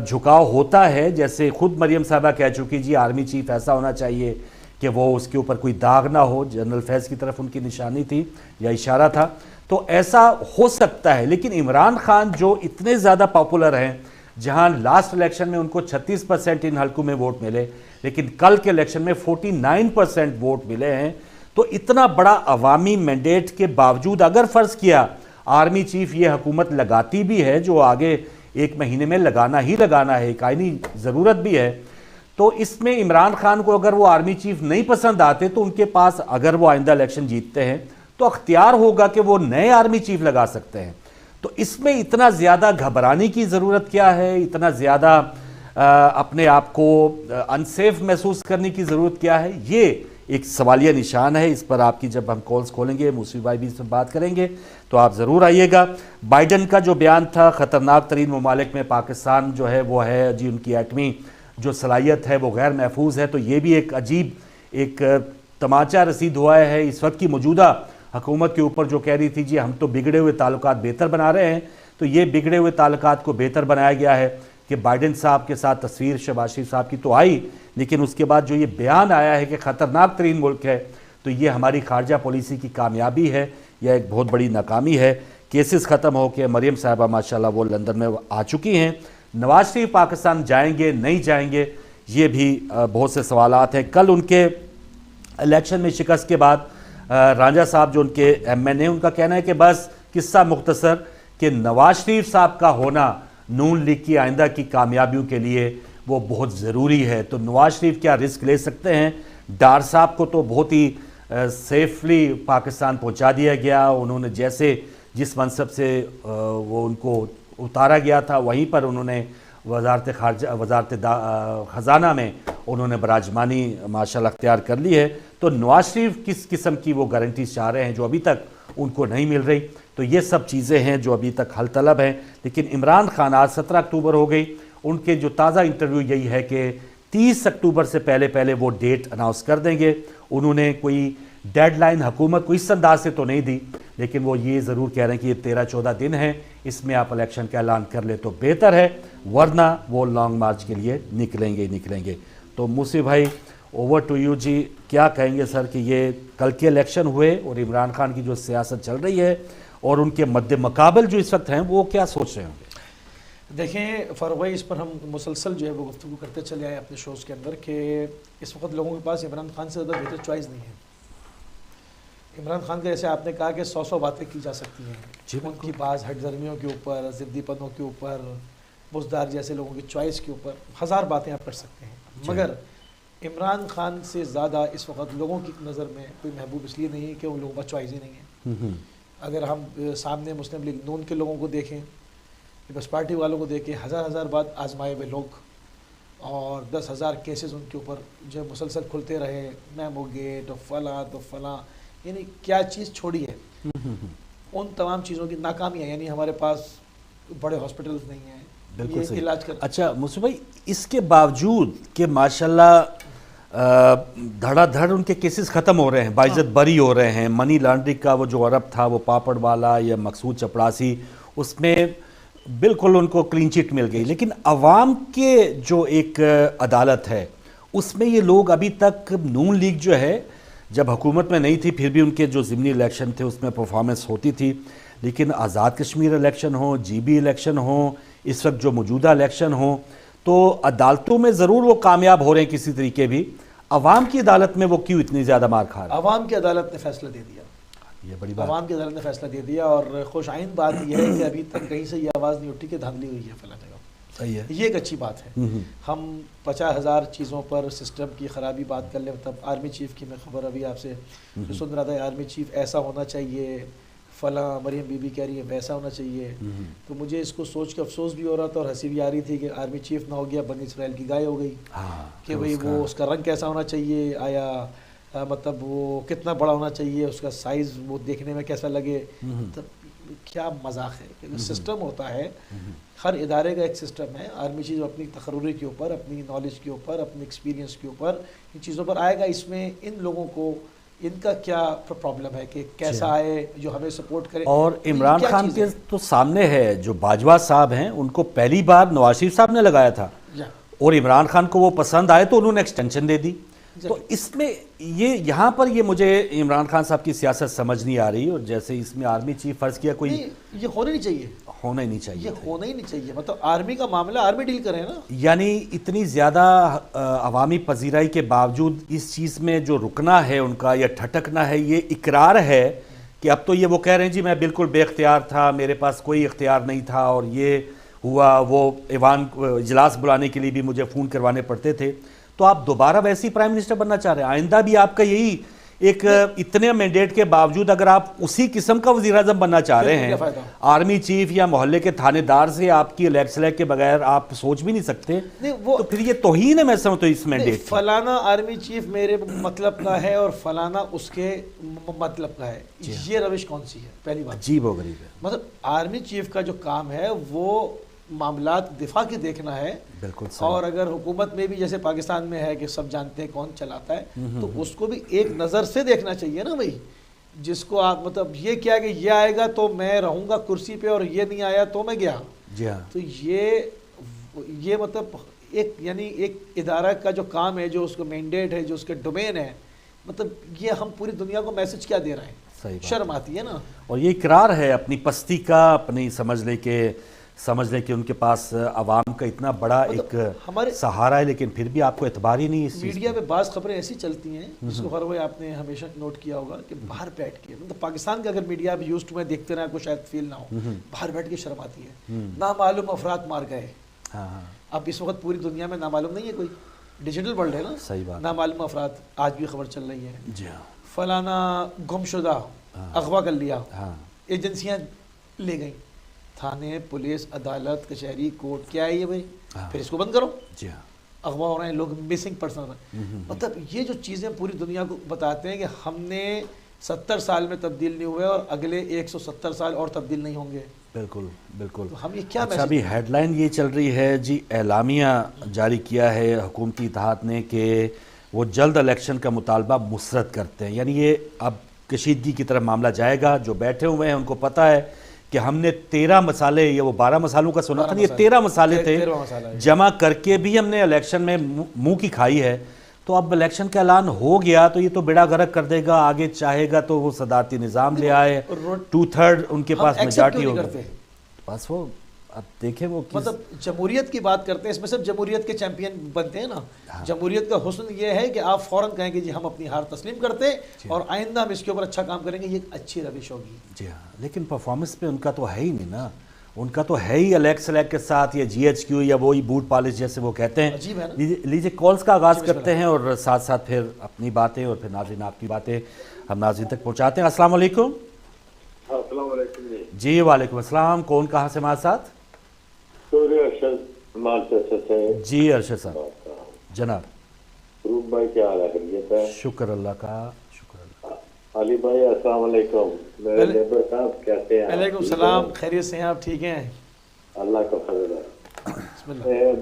جھکاؤ ہوتا ہے، جیسے خود مریم صاحبہ کہہ چکی جی آرمی چیف ایسا ہونا چاہیے کہ وہ اس کے اوپر کوئی داغ نہ ہو، جنرل فیض کی طرف ان کی نشانی تھی یا اشارہ تھا، تو ایسا ہو سکتا ہے۔ لیکن عمران خان جو اتنے زیادہ پاپولر ہیں، جہاں لاسٹ الیکشن میں ان کو 36% ان حلقوں میں ووٹ ملے، لیکن کل کے الیکشن میں 49% ووٹ ملے ہیں، تو اتنا بڑا عوامی مینڈیٹ کے باوجود اگر فرض کیا آرمی چیف یہ حکومت لگاتی بھی ہے، جو آگے 1 مہینے میں لگانا ہی لگانا ہے، ایک آئینی ضرورت بھی ہے، تو اس میں عمران خان کو اگر وہ آرمی چیف نہیں پسند آتے تو ان کے پاس اگر وہ آئندہ الیکشن جیتتے ہیں تو اختیار ہوگا کہ وہ نئے آرمی چیف لگا سکتے ہیں۔ تو اس میں اتنا زیادہ گھبرانے کی ضرورت کیا ہے، اتنا زیادہ اپنے آپ کو انسیف محسوس کرنے کی ضرورت کیا ہے، یہ ایک سوالیہ نشان ہے۔ اس پر آپ کی جب ہم کالز کھولیں گے، موسوی بھائی بھی اس پر بات کریں گے، تو آپ ضرور آئیے گا۔ بائیڈن کا جو بیان تھا، خطرناک ترین ممالک میں پاکستان جو ہے وہ ہے جی، ان کی ایٹمی جو صلاحیت ہے وہ غیر محفوظ ہے، تو یہ بھی ایک عجیب ایک تماچہ رسید ہوا ہے اس وقت کی موجودہ حکومت کے اوپر، جو کہہ رہی تھی جی ہم تو بگڑے ہوئے تعلقات بہتر بنا رہے ہیں، تو یہ بگڑے ہوئے تعلقات کو بہتر بنایا گیا ہے کہ بائیڈن صاحب کے ساتھ تصویر شہباز شریف صاحب کی تو آئی، لیکن اس کے بعد جو یہ بیان آیا ہے کہ خطرناک ترین ملک ہے، تو یہ ہماری خارجہ پالیسی کی کامیابی ہے یا ایک بہت بڑی ناکامی ہے۔ کیسز ختم ہو کے مریم صاحبہ ماشاءاللہ وہ لندن میں آ چکی ہیں، نواز شریف پاکستان جائیں گے نہیں جائیں گے، یہ بھی بہت سے سوالات ہیں۔ کل ان کے الیکشن میں شکست کے بعد رانجھا صاحب جو ان کے ایم این اے، ان کا کہنا ہے کہ بس قصہ مختصر کہ نواز شریف صاحب کا ہونا نون لیگ کی آئندہ کی کامیابیوں کے لیے وہ بہت ضروری ہے، تو نواز شریف کیا رسک لے سکتے ہیں؟ ڈار صاحب کو تو بہت ہی سیفلی پاکستان پہنچا دیا گیا، انہوں نے جیسے جس منصب سے وہ ان کو اتارا گیا تھا وہیں پر انہوں نے وزارت خزانہ میں انہوں نے براجمانی ماشاءاللہ اختیار کر لی ہے۔ تو نواز شریف کس قسم کی وہ گارنٹیز چاہ رہے ہیں جو ابھی تک ان کو نہیں مل رہی، تو یہ سب چیزیں ہیں جو ابھی تک حل طلب ہیں۔ لیکن عمران خان آج 17 اکتوبر ہو گئی، ان کے جو تازہ انٹرویو یہی ہے کہ 30 اکتوبر سے پہلے وہ ڈیٹ اناؤنس کر دیں گے۔ انہوں نے کوئی ڈیڈ لائن حکومت کو اس انداز سے تو نہیں دی، لیکن وہ یہ ضرور کہہ رہے ہیں کہ یہ 13-14 دن ہیں، اس میں آپ الیکشن کا اعلان کر لیں تو بہتر ہے، ورنہ وہ لانگ مارچ کے لیے نکلیں گے۔ تو موسی بھائی اوور ٹو یو جی، کیا کہیں گے سر کہ یہ کل کے الیکشن ہوئے اور عمران خان کی جو سیاست چل رہی ہے اور ان کے مد مقابل جو اس وقت ہیں وہ کیا سوچ رہے ہوں گے؟ دیکھیں فاروق بھائی، اس پر ہم مسلسل جو ہے وہ گفتگو کرتے چلے آئے اپنے شوز کے اندر کہ اس وقت لوگوں کے پاس عمران خان سے زیادہ بہتر چوائس نہیں ہے۔ عمران خان کا جیسے آپ نے کہا کہ 100 باتیں کی جا سکتی ہیں، ان کی بعض ہٹ درمیوں کے اوپر، ضدی پنوں کے اوپر، بزدار جیسے لوگوں کی چوائس کے اوپر 1000 باتیں آپ کر سکتے ہیں، مگر عمران خان سے زیادہ اس وقت لوگوں کی نظر میں کوئی محبوب اس لیے نہیں ہے کہ ان لوگوں کا چوائس ہی نہیں ہے۔ اگر ہم سامنے مسلم لیگ نون کے لوگوں کو دیکھیں، پیپلز پارٹی والوں کو دیکھیں، ہزار بار آزمائے ہوئے لوگ اور 10,000 کیسز ان کے اوپر جو مسلسل کھلتے رہے، میمو گیٹ اور فلاں تو فلاں، یعنی کیا چیز چھوڑی ہے ان تمام چیزوں کی ناکامیاں، یعنی ہمارے پاس بڑے ہاسپٹلز نہیں ہیں بالکل صحیح. علاج کر. اچھا مصطفیٰ بھائی، اس کے باوجود کہ ماشاءاللہ دھڑا دھڑ ان کے کیسز ختم ہو رہے ہیں، باعزت بری ہو رہے ہیں، منی لانڈرنگ کا وہ جو عرب تھا وہ پاپڑ والا یا مقصود چپڑاسی، اس میں بالکل ان کو کلین چٹ مل گئی، لیکن عوام کے جو ایک عدالت ہے اس میں یہ لوگ ابھی تک نون لیگ جو ہے جب حکومت میں نہیں تھی پھر بھی ان کے جو ضمنی الیکشن تھے اس میں پرفارمنس ہوتی تھی، لیکن آزاد کشمیر الیکشن ہو، جی بی الیکشن ہو، اس وقت جو موجودہ الیکشن ہو، تو عدالتوں میں ضرور وہ کامیاب ہو رہے ہیں کسی طریقے بھی، عوام کی عدالت میں وہ کیوں اتنی زیادہ مار کھا رہے ہیں؟ عوام کی عدالت نے فیصلہ دے دیا، یہ بڑی بات. عوام کی عدالت نے فیصلہ دے دیا، اور خوش آئند بات یہ ہے کہ ابھی تک کہیں سے یہ آواز نہیں اٹھی کہ دھاندلی ہوئی ہے فلاں جگہ. صحیح ہے، یہ ایک اچھی بات ہے. ہم 50,000 چیزوں پر سسٹم کی خرابی بات کر لیں، تب آرمی چیف کی میں خبر ابھی آپ سے سن رہا تھا، آرمی چیف ایسا ہونا چاہیے، فلاں مریم بی بی کہہ رہی ہے ویسا ہونا چاہیے. تو مجھے اس کو سوچ کے افسوس بھی ہو رہا تھا اور ہنسی بھی آ رہی تھی کہ آرمی چیف نہ ہو گیا، بنی اسرائیل کی گائے ہو گئی کہ بھئی وہ اس کا رنگ کیسا ہونا چاہیے، آیا مطلب وہ کتنا بڑا ہونا چاہیے، اس کا سائز وہ دیکھنے میں کیسا لگے. کیا مذاق ہے کہ سسٹم ہوتا ہے، ہر ادارے کا ایک سسٹم ہے. آرمی چیز اپنی تقرری کے اوپر، اپنی نالج کے اوپر، اپنے ایکسپیرینس کے اوپر ان چیزوں پر آئے گا. اس میں ان لوگوں کو ان کا کیا پرابلم ہے کہ کیسا آئے جو ہمیں سپورٹ کرے. اور عمران خان کے تو سامنے ہے جو باجوہ صاحب ہیں، ان کو پہلی بار نواز شریف صاحب نے لگایا تھا اور عمران خان کو وہ پسند آئے تو انہوں نے ایکسٹینشن دے دی. تو اس میں یہاں پر یہ مجھے عمران خان صاحب کی سیاست سمجھ نہیں آ رہی، اور جیسے اس میں آرمی چیف فرض کیا کوئی یہ ہونا نہیں چاہیے، ہونا ہی نہیں چاہیے، یہ ہونا ہی نہیں چاہیے. مطلب آرمی کا معاملہ آرمی ڈیل کرے نا. یعنی اتنی زیادہ عوامی پذیرائی کے باوجود اس چیز میں جو رکنا ہے ان کا یا ٹھٹکنا ہے، یہ اقرار ہے کہ اب تو یہ وہ کہہ رہے ہیں جی میں بالکل بے اختیار تھا، میرے پاس کوئی اختیار نہیں تھا اور یہ ہوا، وہ ایوان اجلاس بلانے کے لیے بھی مجھے فون کروانے پڑتے تھے. تو آپ دوبارہ ویسی پرائم منسٹر بننا چاہ رہے ہیں؟ آئندہ بھی آپ کا یہی ایک اتنے مینڈیٹ کے باوجود اگر آپ اسی قسم کا وزیر اعظم بننا چاہ رہے ہیں، آرمی چیف یا محلے کے تھانے دار سے آپ کی سلیکٹ کے بغیر آپ سوچ بھی نہیں سکتے، تو پھر یہ توہین ہے. میں سمجھتا ہوں اس مینڈیٹ فلانا آرمی چیف میرے مطلب کا ہے اور فلانا اس کے مطلب کا ہے، یہ روش کون سی ہے؟ پہلی بات عجیب و غریب ہے. مطلب آرمی چیف کا جو کام ہے وہ معاملات دفاع کے دیکھنا ہے. بالکل. اور اگر حکومت میں بھی جیسے پاکستان میں ہے کہ سب جانتے ہیں کون چلاتا ہے، تو اس کو بھی ایک نظر سے دیکھنا چاہیے نا بھائی. جس کو آپ مطلب یہ کیا کہ یہ آئے گا تو میں رہوں گا کرسی پہ اور یہ نہیں آیا تو میں گیا. جی ہاں. تو یہ مطلب ایک یعنی ایک ادارہ کا جو کام ہے، جو اس کا مینڈیٹ ہے، جو اس کا ڈومین ہے، مطلب یہ ہم پوری دنیا کو میسج کیا دے رہے ہیں؟ شرم آتی ہے نا. اور یہ اقرار ہے اپنی پستی کا، اپنی سمجھ لے کہ ان کے پاس عوام کا اتنا بڑا ایک سہارا ہے، لیکن پھر بھی آپ کو اعتبار ہی نہیں. اس میڈیا میں بعض خبریں ایسی چلتی ہیں جس کو ہر آپ نے ہمیشہ نوٹ کیا ہوگا کہ باہر بیٹھ کے، مطلب پاکستان کا اگر میڈیا اب یوزڈ میں دیکھتے رہے کو شاید فیل نہ ہو، باہر بیٹھ کے شرم آتی ہے. نامعلوم افراد مار گئے. اب اس وقت پوری دنیا میں نامعلوم نہیں ہے کوئی، ڈیجیٹل ورلڈ ہے نا. صحیح بات. نامعلوم افراد آج بھی خبر چل رہی ہے. جی ہاں. فلانا گم شدہ، اغوا کر لیا، ایجنسیاں لے گئیں، تھانے، پولیس، عدالت، کچہری، کورٹ، کیا ہے یہ بھائی؟ پھر اس کو بند کرو. جی ہاں. اغوا ہو رہے ہیں لوگ، مسنگ پرسن ہو رہے ہیں. مطلب یہ جو چیزیں پوری دنیا کو بتاتے ہیں کہ ہم نے 70 سال میں تبدیل نہیں ہوئے اور اگلے 170 سال اور تبدیل نہیں ہوں گے. بالکل بالکل. تو ہم یہ کیا اچھا ابھی ہیڈ لائن یہ چل رہی ہے جی، اعلامیہ جاری کیا ہے حکومتی اتحاد نے کہ وہ جلد الیکشن کا مطالبہ مسرت کرتے ہیں. یعنی یہ اب کشیدگی کی طرف معاملہ جائے گا. جو بیٹھے ہوئے ہیں ان کو پتہ ہے کہ ہم نے 13 مسالے یا وہ 12 مسالوں کا سنا تھا، یہ 13 مسالے تھے جمع کر کے بھی ہم نے الیکشن میں منہ کی کھائی ہے. تو اب الیکشن کا اعلان ہو گیا تو یہ تو بیڑا غرق کر دے گا. آگے چاہے گا تو وہ صدارتی نظام لے آئے، 2/3 ان کے پاس میجارٹی ہوگا. بس وہ اب دیکھیں وہ مطلب جمہوریت کی بات کرتے ہیں، اس میں سب جمہوریت کے چیمپئن بنتے ہیں نا. جمہوریت کا حسن یہ ہے کہ آپ فوراً کہیں کہ جی ہم اپنی ہار تسلیم کرتے اور آئندہ ہم اس کے اوپر اچھا کام کریں گے. یہ ایک اچھی روش ہوگی. جی ہاں. لیکن پرفارمنس پہ ان کا تو ہے ہی نہیں نا. ان کا تو ہے ہی الیکٹ کے ساتھ یا جی ایچ کیو یا وہی بوٹ پالش جیسے وہ کہتے ہیں. لیجیے کالز کا آغاز کرتے ہیں اور ساتھ ساتھ پھر اپنی باتیں اور پھر ناظرین آپ کی باتیں ہم ناظرین تک پہنچاتے ہیں. السلام علیکم. السلام علیکم جی. جی وعلیکم السلام. کون کہاں سے ہمارے ساتھ؟ سوری ارشد مانچسٹر سے. جی ارشد صاحب جناب. روپ بھائی کیا حال ہے؟ خیریت ہے؟ شکر اللہ کا. شکر اللہ. علی بھائی السلام علیکم. میرے نیبر صاحب کیسے ہیں؟ وعلیکم السلام. خیریت سے ہیں آپ؟ ٹھیک ہیں اللہ کا فضل ہے. بسم اللہ.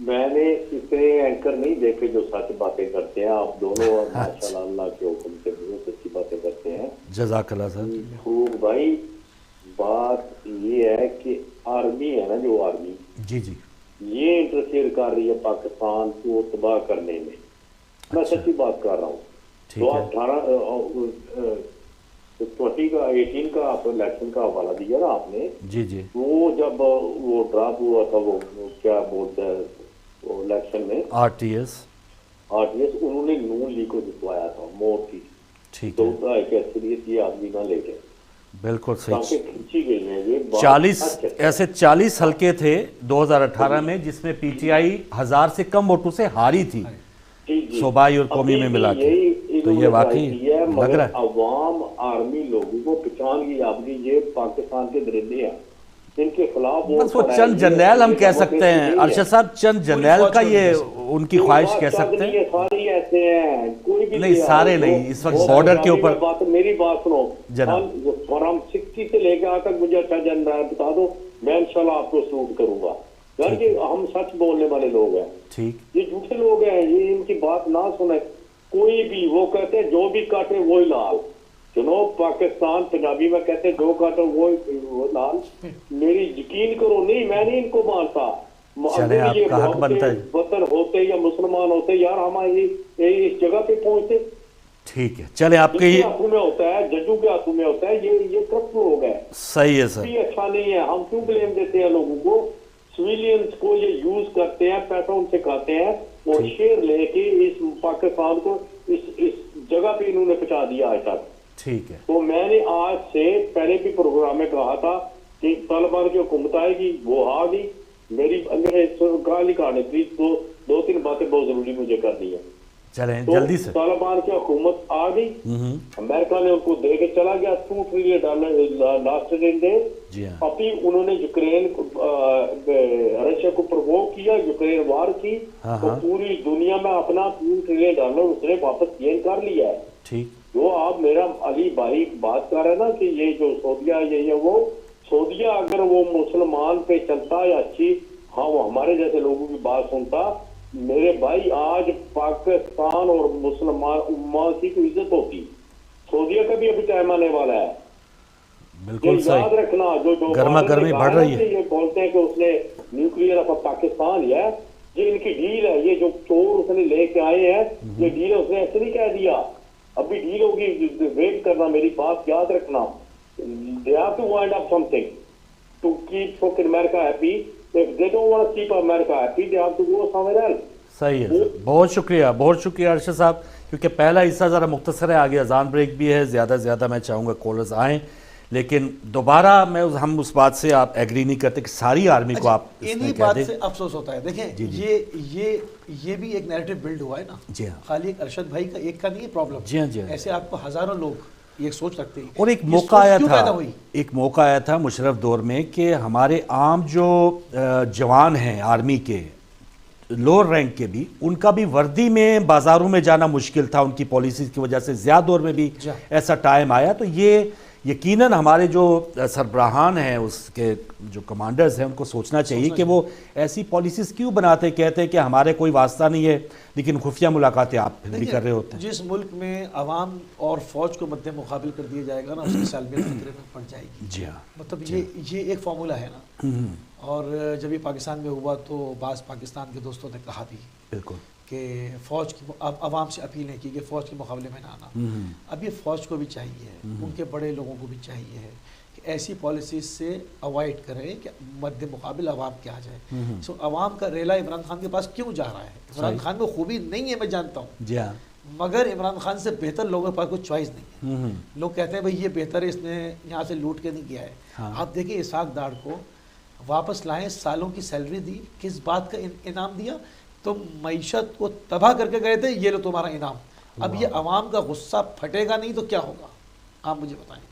میں نے اتنے اینکر نہیں دیکھے جو سچ باتیں کرتے ہیں. آپ دونوں ماشاءاللہ اللہ کے حکم سے بہت اچھی باتیں کرتے ہیں. جزاک اللہ سر. خوب بھائی. بات یہ ہے کہ آرمی ہے نا، جو آرمی جی جی یہ انٹرفیئر کر رہی ہے پاکستان کو تباہ کرنے میں. میں سچی بات کر رہا ہوں. ٹھیک تو ہے. آپ 18 کا آپ الیکشن کا حوالہ دیا نا آپ نے. جی جی وہ جب وہ ڈراپ ہوا تھا وہ کیا بولتے ہیں وہ الیکشن میں RTS. انہوں نے نون لیگ کو جتوایا تھا موت کی. ٹھیک تو ہے. ایک ایکچولیٹ یہ آدمی نہ لے گئے. بالکل تاکہ صحیح. کھینچی گئی ہیں یہ 40 ایسے 40 حلقے تھے 2018 میں جس میں PTI 1000 سے کم ووٹوں سے ہاری تھی صوبائی اور قومی میں ملا کے. تو یہ واقعی لگ رہا ہے عوام آرمی لوگوں کو پہچان گئی آپ کی یہ پاکستان کے درندے ہیں ان کے خلاف بس وہ چند جرنیل ہم کہہ سکتے ہیں ارشد صاحب. چند جرنیل کا یہ ان کی خواہش کہہ سکتے ہیں. سارے ایسے ہیں کوئی بھی نہیں سارے نہیں. اس وقت بارڈر کے اوپر میری بات سنو جناب. فرام 60 سے لے کے آج تک مجھے اچھا جرنیل بتا دو میں انشاءاللہ آپ کو سلوٹ کروں گا. کہ ہم سچ بولنے والے لوگ ہیں. ٹھیک. یہ جھوٹے لوگ ہیں یہ ان کی بات نہ سنیں کوئی بھی. وہ کہتے ہیں جو بھی کاٹے وہی لال. جنوب پاکستان پنجابی میں کہتے ہیں جو کاٹے وہ لال. میری یقین کرو نہیں میں نہیں ان کو مانتا. چلیں آپ کا حق بنتا ہے. وطن ہوتے یا مسلمان ہوتے یار ہمارے اس جگہ پہ پہنچتے. ٹھیک ہے چلیں آپ کے ہاتھوں میں ہوتا ہے ججوں کے ہاتھوں میں ہوتا ہے. یہ کرپٹ لوگ ہیں. صحیح ہے سر. یہ اچھا نہیں ہے. ہم کیوں بلیم دیتے ہیں لوگوں کو؟ سویلینز کو یہ یوز کرتے ہیں پیسہ ان سے کھاتے ہیں اور شیر لے کے اس پاکستان کو اس جگہ پہ انہوں نے پہنچا دیا آج تک. ٹھیک ہے. تو میں نے آج سے پہلے بھی پروگرام میں کہا تھا کہ طالبان کی حکومت آئے گی وہ آ گئی. میری گالی کاٹنے کی 2-3 باتیں بہت ضروری مجھے کرنی ہے. چلیں جلدی سے. طالبان کی حکومت آ گئی. امریکہ نے ان کو دے کے چلا گیا $2 ٹریلین لاسٹ ڈے. ابھی انہوں نے یوکرین رشیا کو پرووک کیا یوکرین وار کی تو پوری دنیا میں اپنا $2 ٹریلین اس نے واپس گین کر لیا ہے. ٹھیک. جو آپ میرا علی بھائی بات کر رہے ہیں نا کہ یہ جو سعودیہ یہ وہ سعودیہ اگر وہ مسلمان پہ چلتا یا اچھی وہ ہمارے جیسے لوگوں کی بات سنتا میرے بھائی آج پاکستان اور مسلمان امہ کی کوئی عزت ہوتی. سعودیہ کا بھی ابھی ٹائم آنے والا ہے. بالکل یاد رکھنا جو گرما گرمی بڑھ رہی ہے. یہ بولتے ہیں کہ اس نے نیوکلیئر آف پاکستان لیا ہے. یہ ان کی ڈیل ہے. یہ جو چور اس نے لے کے آئے ہیں یہ ڈیل اس نے ایسے نہیں کہہ دیا. ابھی ڈیل ہوگی ویٹ کرنا. میری بات یاد رکھنا. They have to wind up something to keep fucking America happy. If they don't want to keep America happy, they have to go somewhere else. صحیح ہے سر. بہت شکریہ ارشد صاحب. کیونکہ پہلا حصہ ذرا مختصر ہے آگے اذان بریک بھی ہے. زیادہ سے زیادہ میں چاہوں گا کالرز آئیں لیکن دوبارہ ہم اس بات سے آپ ایگری نہیں کرتے کہ ساری آرمی کو آپ انہی بات سے افسوس ہوتا ہے. دیکھیں یہ بھی ایک نیریٹو بلڈ ہوا ہے نا. جی ہاں. خالی ایک ارشد بھائی کا ایک کا نہیں ہے پرابلم. جی ہاں جی ہاں. ایسے آپ کو ہزاروں لوگ یہ سوچ رکھتے ہیں. اور ایک موقع آیا تھا مشرف دور میں کہ ہمارے عام جو جوان ہیں آرمی کے لوور رینک کے بھی ان کا بھی وردی میں بازاروں میں جانا مشکل تھا ان کی پالیسیز کی وجہ سے. زیادہ دور میں بھی ایسا ٹائم آیا. تو یہ یقیناً ہمارے جو سربراہان ہیں اس کے جو کمانڈرز ہیں ان کو سوچنا چاہیے کہ وہ ایسی پالیسیز کیوں بناتے کہتے ہیں کہ ہمارے کوئی واسطہ نہیں ہے لیکن خفیہ ملاقاتیں آپ پھر بھی کر رہے ہوتے ہیں. جس ملک میں عوام اور فوج کو مد مقابل کر دیا جائے گا نا اس کی سالمیت خطرے میں پڑ جائے گی. جی ہاں. مطلب یہ ایک فارمولہ ہے نا. اور جب یہ پاکستان میں ہوا تو بعض پاکستان کے دوستوں نے کہا بھی بالکل کہ فوج کی عوام سے اپیلیں کی کہ فوج کے مقابلے میں نہ آنا. اب یہ فوج کو بھی چاہیے ان کے بڑے لوگوں کو بھی چاہیے کہ ایسی پالیسیز سے اوائڈ کریں کہ مد مقابل عوام کے آ جائے. سو عوام کا ریلا عمران خان کے پاس کیوں جا رہا ہے؟ عمران خان میں خوبی نہیں ہے میں جانتا ہوں. جی ہاں. مگر عمران خان سے بہتر لوگوں کے پاس کوئی چوائس نہیں ہے. لوگ کہتے ہیں بھائی یہ بہتر ہے اس نے یہاں سے لوٹ کے نہیں کیا ہے. آپ دیکھیں اسحاق ڈاڑ کو واپس لائیں سالوں کی سیلری دی کس بات کا انعام دیا؟ تم معیشت کو تباہ کر کے گئے تھے یہ لو تمہارا انعام. اب یہ عوام کا غصہ پھٹے گا نہیں تو کیا ہوگا آپ مجھے بتائیں.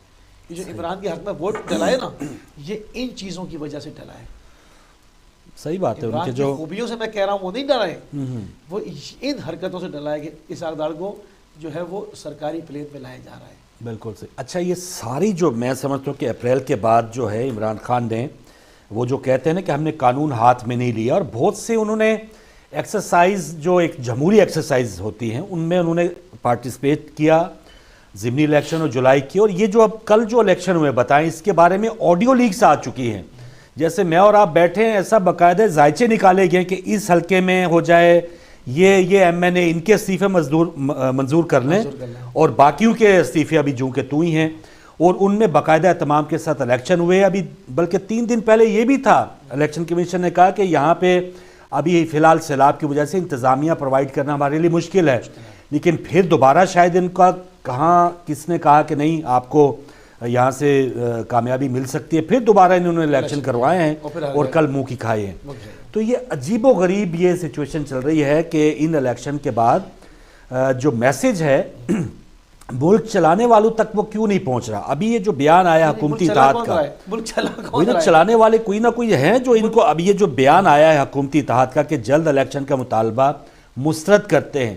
یہ جو عمران کے حق میں ووٹ ڈلا ہے نا، یہ ان چیزوں کی وجہ سے ڈلا ہے. صحیح بات ہے. ان عمران کے کی جو خوبیوں سے میں کہہ رہا ہوں وہ نہیں ڈلا ہے، وہ ان حرکتوں سے ڈلا ہے کہ اسحاق ڈار کو جو ہے وہ سرکاری پلین پہ لایا جا رہا ہے. بالکل صحیح. اچھا یہ ساری جو میں سمجھتا ہوں کہ اپریل کے بعد جو ہے عمران خان نے وہ جو کہتے ہیں نا کہ ہم نے قانون ہاتھ میں نہیں لیا، اور بہت سے انہوں نے ایکسرسائز جو ایک جمہوری ایکسرسائز ہوتی ہیں ان میں انہوں نے پارٹیسپیٹ کیا، ضمنی الیکشن اور جولائی کی. اور یہ جو اب کل جو الیکشن ہوئے بتائیں اس کے بارے میں آڈیو لیکس آ چکی ہیں. جیسے میں اور آپ بیٹھے ہیں ایسا باقاعدہ ذائچے نکالے گئے کہ اس حلقے میں ہو جائے یہ ایم این اے ان کے استعفے منظور کر لیں اور باقیوں کے استعفے ابھی جو کہ تو ہی ہیں، اور ان میں باقاعدہ اہتمام کے ساتھ الیکشن ہوئے. ابھی بلکہ 3 دن پہلے یہ بھی تھا، الیکشن کمیشن نے کہا کہ یہاں پہ ابھی فی الحال سیلاب کی وجہ سے انتظامیہ پرووائڈ کرنا ہمارے لیے مشکل ہے، لیکن پھر دوبارہ شاید ان کا کہاں کس نے کہا کہ نہیں آپ کو یہاں سے کامیابی مل سکتی ہے، پھر دوبارہ انہوں نے الیکشن کروائے ہیں اور کل منہ کی کھائے ہیں. تو یہ عجیب و غریب یہ سچویشن چل رہی ہے کہ ان الیکشن کے بعد جو میسج ہے ملک چلانے والوں تک وہ کیوں نہیں پہنچ رہا. ابھی یہ جو بیان آیا حکومتی اتحاد کا، وہی نا چلانے والے کوئی نہ کوئی ہیں جو ان کو، ابھی یہ جو بیان آیا ہے حکومتی اتحاد کا کہ جلد الیکشن کا مطالبہ مسترد کرتے ہیں،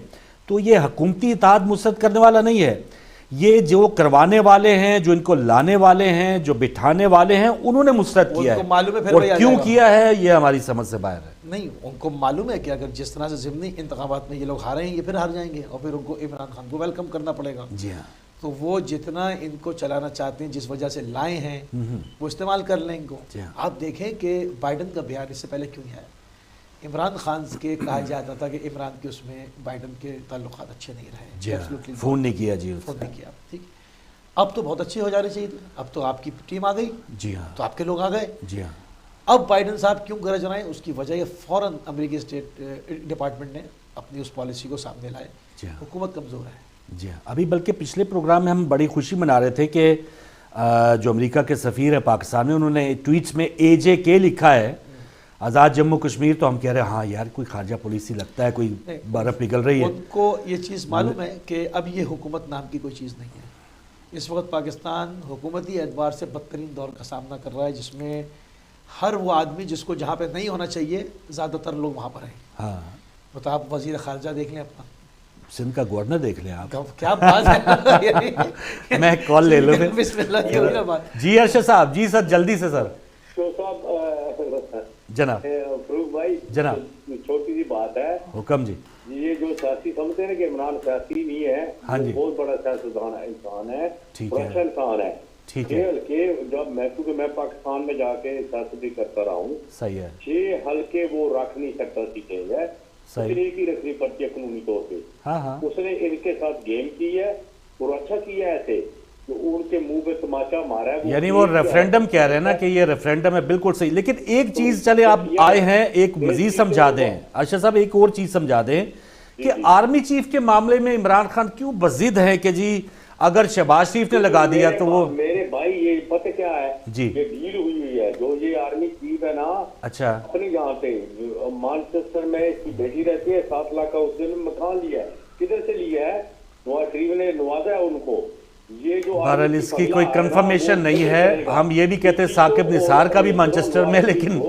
تو یہ حکومتی اتحاد مسترد کرنے والا نہیں ہے، یہ جو کروانے والے ہیں، جو ان کو لانے والے ہیں، جو بٹھانے والے ہیں، انہوں نے مسترد کیا ہے. اور کیوں کیا ہے یہ ہماری سمجھ سے باہر ہے. نہیں، ان کو معلوم ہے کہ اگر جس طرح سے ضمنی انتخابات میں یہ لوگ ہارے ہیں، یہ پھر ہار جائیں گے اور پھر ان کو عمران خان کو ویلکم کرنا پڑے گا. جی ہاں. تو وہ جتنا ان کو چلانا چاہتے ہیں، جس وجہ سے لائے ہیں، وہ استعمال کر لیں ان کو. آپ دیکھیں کہ بائیڈن کا بیان اس سے پہلے کیوں نہیں آیا. عمران خان کے کہا جاتا تھا کہ عمران کے اس میں بائیڈن کے تعلقات اچھے نہیں رہے. جی ہاں، فون نہیں کیا. جی فون نہیں کیا. ٹھیک، اب تو بہت اچھے ہو جانے چاہیے. اب تو آپ کی ٹیم آ گئی. جی ہاں. تو آپ کے لوگ آ گئے. جی ہاں. اب بائیڈن صاحب کیوں گرج رہے ہیں؟ اس کی وجہ یہ فوراً امریکی اسٹیٹ ڈپارٹمنٹ نے اپنی اس پالیسی کو سامنے لائے. جی ہاں. حکومت کمزور ہے. جی ہاں. ابھی بلکہ پچھلے پروگرام میں ہم بڑی خوشی منا رہے تھے کہ جو امریکہ کے سفیر ہے پاکستان میں، انہوں نے ٹویٹس میں AJK لکھا ہے، آزاد جموں کشمیر. تو ہم کہہ رہے ہیں ہاں یار کوئی خارجہ پالیسی لگتا ہے، کوئی برف پگھل رہی ہے. ان کو یہ چیز معلوم ہے کہ اب یہ حکومت نام کی کوئی چیز نہیں ہے. اس وقت پاکستان حکومتی اعتبار سے بدترین دور کا سامنا کر رہا ہے، جس میں ہر وہ آدمی جس کو جہاں پہ نہیں ہونا چاہیے زیادہ تر لوگ وہاں پر ہیں. ہاں. تو آپ وزیر خارجہ دیکھ لیں اپنا، سندھ کا گورنر دیکھ لیں آپ. کیا بات ہے. میں کال لے لوں. بسم اللہ. یہ ہوئی نا بات. جی ارشد صاحب. جی سر جلدی سے سر. جناب. فروخ بھائی جناب چھوٹی سی بات ہے. حکم. جی یہ جو سیاسی سمجھتے ہیں نا کہ عمران سیاسی نہیں ہے، ہاں جی، بہت بڑا سیاستدان انسان ہے، پروفیشنل انسان ہے. ٹھیک ہے. کہ جب میں کیونکہ میں پاکستان میں جا کے سیاست بھی کرتا رہا ہوں، صحیح ہے. 6 حلقے وہ رکھ نہیں سکتا سیٹیں ہے، ایک ہی رکھنی پڑتی ہے قانونی طور پہ. ہاں ہاں. اس نے ان کے ساتھ گیم کی ہے اور اچھا کیا ہے ایسے کہ ان کے منہ پہ تماچا مارا ہے. یعنی وہ ریفرینڈم کہہ رہے ہیں نا کہ یہ ریفرینڈم ہے. بالکل صحیح. لیکن ایک چیز چلے آپ آئے ہیں ایک مزید سمجھا دیں ارشد صاحب، ایک اور چیز سمجھا دیں کہ آرمی چیف کے معاملے میں عمران خان کیوں بضد ہے کہ جی اگر شہباز شریف نے لگا دیا تو وہ. میرے بھائی یہ پتہ کیا ہے، جی یہ ڈیل ہوئی ہے جو یہ آرمی چیف ہے نا، اچھا اپنی جہاں سے مانچسٹر میں اس کی بیٹی رہتی ہے، 7 لاکھ کا اس نے مکان لیا ہے. کدھر سے لیا ہے؟ نواز شریف نے نوازا ہے ان کو. یہ جو بہرحال اس کی کوئی کنفرمیشن نہیں ہے. ہم یہ بھی کہتے ہیں ثاقب نثار کا بھی مانچسٹر میں، لیکن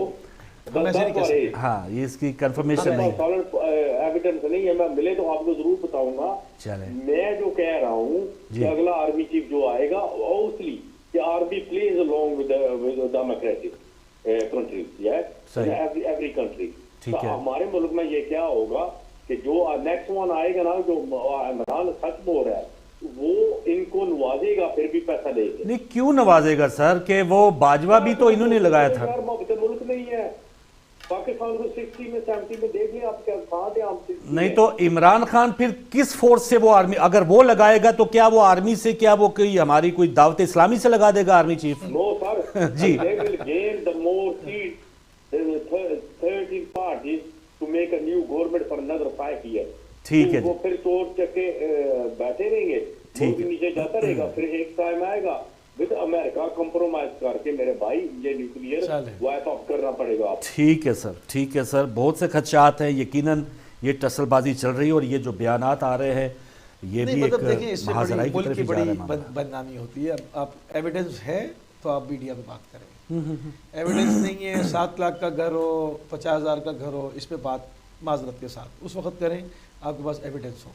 ہاں یہ اس کی کنفرمیشن نہیں. ایویڈنس نہیں ہے. میں ملے تو آپ کو ضرور بتاؤں گا. میں جو کہہ رہا ہوں کہ اگلا آرمی چیف جو آئے گا اوبویسلی کہ army please along with democratic countries, every country. ہمارے ملک میں یہ کیا ہوگا کہ جو نیکسٹ ون آئے گا نا، جو عمران سچ بول رہا ہے، وہ ان کو نوازے گا، پھر بھی پیسہ لے گا. نہیں کیوں نوازے گا سر؟ کہ وہ باجوہ بھی تو انہوں نے لگایا تھا. ملک نہیں ہے پاکستان کو 60 میں 70 میں دیکھ لیں آپ کیا کہاں تھے آپ. نہیں تو عمران خان پھر کس فورس سے وہ آرمی، اگر وہ لگائے گا تو کیا وہ آرمی سے، کیا وہ کوئی ہماری کوئی دعوت اسلامی سے لگا دے گا آرمی چیف؟ No sir. جی. They will gain the more seats, 13 parties to make a new government for another 5 years. ٹھیک ہے. وہ پھر توڑ چکے بیٹھے رہیں گے، وہ بھی نیچے جاتا رہے گا. پھر ایک ٹائم آئے گا with امریکہ کمپرومائز کر کے میرے بھائی یہ نیوکلیئر وائپ آف کرنا پڑے گا. ٹھیک ہے سر. ٹھیک ہے سر. بہت سے خدشات ہیں، یقیناً یہ ٹسل بازی چل رہی ہے اور یہ جو بیانات آ رہے ہیں یہ نہیں بھی مطلب دیکھیں ایک اس سے محاذرائی بڑی کی ملک طرف کی ہی جا رہا بڑی ہے معاملہ۔ بدنامی ہوتی ہے. اب ایویڈنس ہے تو آپ میڈیا پہ بات کریں, ایویڈنس نہیں ہے, 7 لاکھ کا گھر ہو, 50,000 کا گھر ہو, اس پہ بات معذرت کے ساتھ اس وقت کریں آپ کے پاس ایویڈنس ہو,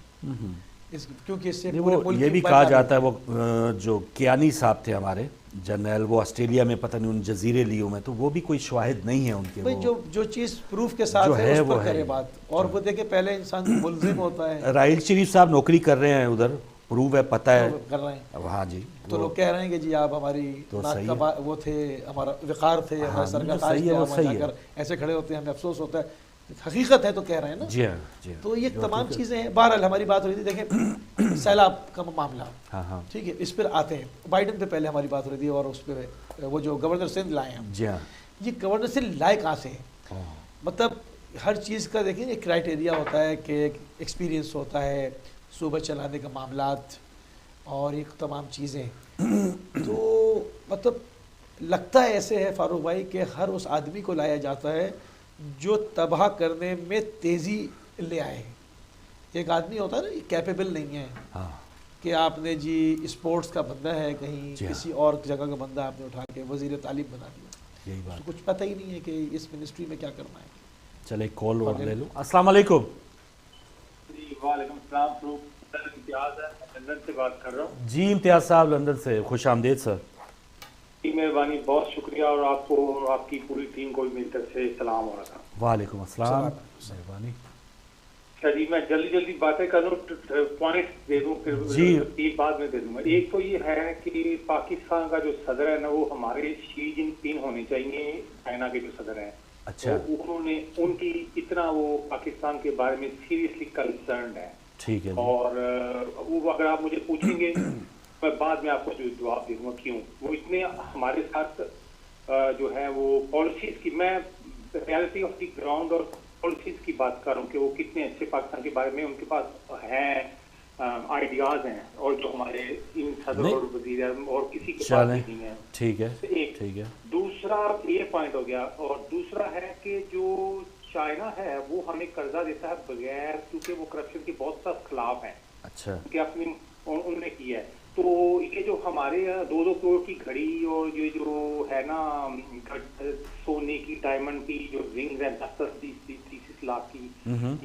کیونکہ اس سے نہیں، پورے وہ ملک یہ کی بھی کہا بدنامی جاتا ہے ہوتی وہ جو کیانی صاحب تھے ہمارے جنرل, وہ آسٹریلیا میں پتہ نہیں ان جزیرے لیوں میں, تو وہ بھی کوئی شواہد نہیں ہے ان کے. بھائی وہ جو چیز پروف کے ساتھ جو ہے ہے اس وہ پر ہے کرے ہی. بات, اور وہ دیکھیں پہلے انسان ملزم ہوتا ہے راحیل شریف صاحب نوکری کر رہے ہیں ادھر, پروو ہے, پتہ ہے. تو کر رہے ہیں, ہاں جی, تو لوگ کہہ رہے ہیں کہ جی آپ ہماری تو ناک صحیح کا وہ تھے, ہمارا وقار تھے, ہمارے سر کا تو تاج صحیح ہے, تھے, وہ ہم صحیح جا ہے. کر ایسے کھڑے ہوتے ہیں, ہمیں افسوس ہوتا ہے, حقیقت ہے تو کہہ رہے ہیں نا. جی ہاں, جی ہاں. تو یہ تمام چیزیں ہیں. بہرحال ہماری بات ہو رہی تھی, دیکھیں سیلاب کا معاملہ, ہاں ہاں, ٹھیک ہے, اس پر آتے ہیں. بائیڈن پہ پہلے ہماری بات ہو رہی تھی, اور اس پہ وہ جو گورنر سندھ لائے ہیں, جی ہاں. یہ گورنر سندھ لائے کہاں سے ہیں؟ مطلب ہر چیز کا دیکھیں ایک کرائٹیریا ہوتا ہے کہ ایکسپیرینس ہوتا ہے, صوبہ چلانے کا معاملات اور یہ تمام چیزیں. تو مطلب لگتا ہے ایسے ہے فاروق بھائی کہ ہر اس آدمی کو لایا جاتا ہے جو تباہ کرنے میں تیزی لے آئے. ایک آدمی ہوتا ہے نا, کیپیبل نہیں ہے کہ آپ نے جی اسپورٹس کا بندہ ہے, کہیں کسی اور جگہ کا بندہ آپ نے اٹھا کے وزیر تعلیم بنا دیا, یہی بات, کچھ پتہ ہی نہیں ہے کہ اس منسٹری میں کیا کرنا ہے. چلے ایک کال اور لے لو. السلام علیکم. جی وعلیکم السلام. امتیاز ہے, لندن سے بات کر رہا ہوں. جی امتیاز صاحب لندن سے, خوش آمدید سر. جی مہربانی, بہت شکریہ, اور آپ کو اور آپ کی پوری ٹیم کو میری طرف سے سلام ہو رہا. وعلیکم السلام, مہربانی. اچھا جی, میں جلدی باتیں کر دوں, پوائنٹ دے دوں, پھر تین بعد میں دے دوں گا. ایک تو یہ ہے کہ پاکستان کا جو صدر ہے نا, وہ ہمارے شی جن پنگ ہونے چاہیے, چائنا کے جو صدر ہیں. اچھا, انہوں نے ان کی اتنا وہ پاکستان کے بارے میں سیریسلی کنسرنڈ ہے. ٹھیک ہے, اور وہ اگر آپ مجھے پوچھیں گے میں بعد میں آپ کو جو جواب دے دوں گا کیوں وہ اتنے ہمارے ساتھ جو ہے وہ پالیسیز کی, میں ریالٹی آف دی گراؤنڈ اور پالیسیز کی بات کر رہا ہوں کہ وہ کتنے اچھے پاکستان کے بارے میں ان کے پاس ہیں, آئیڈیاز ہیں, اور جو ہمارے ان صدر اور وزیر اعظم اور کسی کے پاس نہیں ہیں. ٹھیک ہے, ایک ٹھیک ہے. دوسرا یہ پوائنٹ ہو گیا, اور دوسرا ہے کہ جو چائنا ہے وہ ہمیں قرضہ دیتا ہے بغیر, کیونکہ وہ کرپشن کے بہت سخت خلاف ہیں. اچھا, کہ اپنی انہوں نے کی ہے. تو یہ جو ہمارے 2 کروڑ کی گھڑی اور یہ جو ہے نا سونے کی ڈائمنڈ کی جو رنگز ہیں 10-30 لاکھ کی,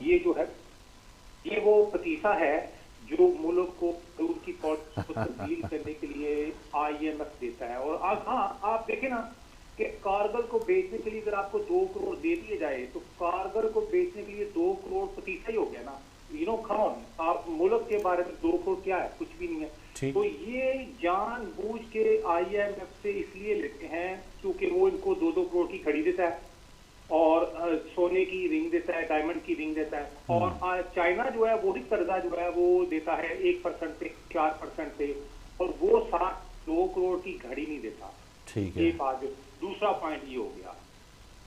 یہ جو ہے یہ وہ پتیسا ہے جو ملک کو دور کی پالیسی کو تبدیل کرنے کے لیے IMF دیتا ہے. اور ہاں آپ دیکھیں نا کہ کارگل کو بیچنے کے لیے اگر آپ کو 2 کروڑ دے دیے جائے تو کارگل کو بیچنے کے لیے 2 کروڑ پتیسا ہی ہو گیا نا. آپ ملک کے بارے میں 2 کروڑ کیا ہے, کچھ بھی نہیں ہے. تو یہ جان بوجھ کے IMF سے اس لیے لیتے ہیں کیونکہ وہ ان کو 2 کروڑ کی گھڑی دیتا ہے اور سونے کی رنگ دیتا ہے, ڈائمنڈ کی رنگ دیتا ہے. اور چائنا جو ہے وہی قرضہ جو ہے وہ دیتا ہے 1% پہ, 4% پہ, اور وہ 2 کروڑ کی گھڑی نہیں دیتا. یہ بات. دوسرا پوائنٹ یہ ہو گیا.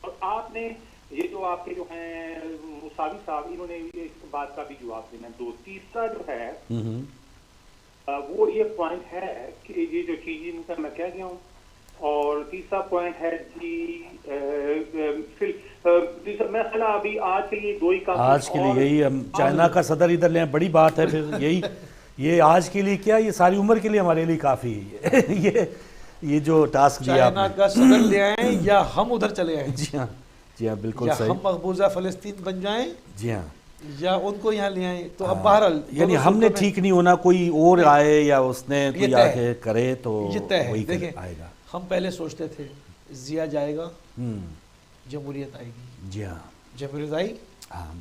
اور آپ نے یہ جو آپ کے جو ہیں مساوی صاحب, انہوں نے اس بات کا بھی جواب دینا. تیسرا جو ہے وہ یہ پوائنٹ ہے کہ یہ جو چیزیں کا میں کہہ گیا ہوں, اور تیسرا پوائنٹ ہے جی میں خلا ابھی آج کے لیے 2 ہی کافی. آج کے لیے یہی, ہم چائنا کا صدر ادھر لیں, بڑی بات ہے. پھر یہی یہ آج کے لیے کیا, یہ ساری عمر کے لیے ہمارے لیے کافی ہے. یہ جو ٹاسک دیا چائنا کا صدر لے آئیں یا ہم ادھر چلے آئیں. جی ہاں, جی ہاں, بالکل صحیح. یا ہم مقبوضہ فلسطین بن جائیں, جی ہاں, یا ان کو یہاں لے آئیں. تو اب بہرحال یعنی ہم نے ٹھیک نہیں ہونا, کوئی اور آئے یا اس نے کوئی آ کے کرے تو یہ طے ہے. وہی دیکھیں آئے گا. ہم پہلے سوچتے تھے ضیاء جائے گا, جمہوریت آئے گی. جی ہاں, جمہوریت آئی,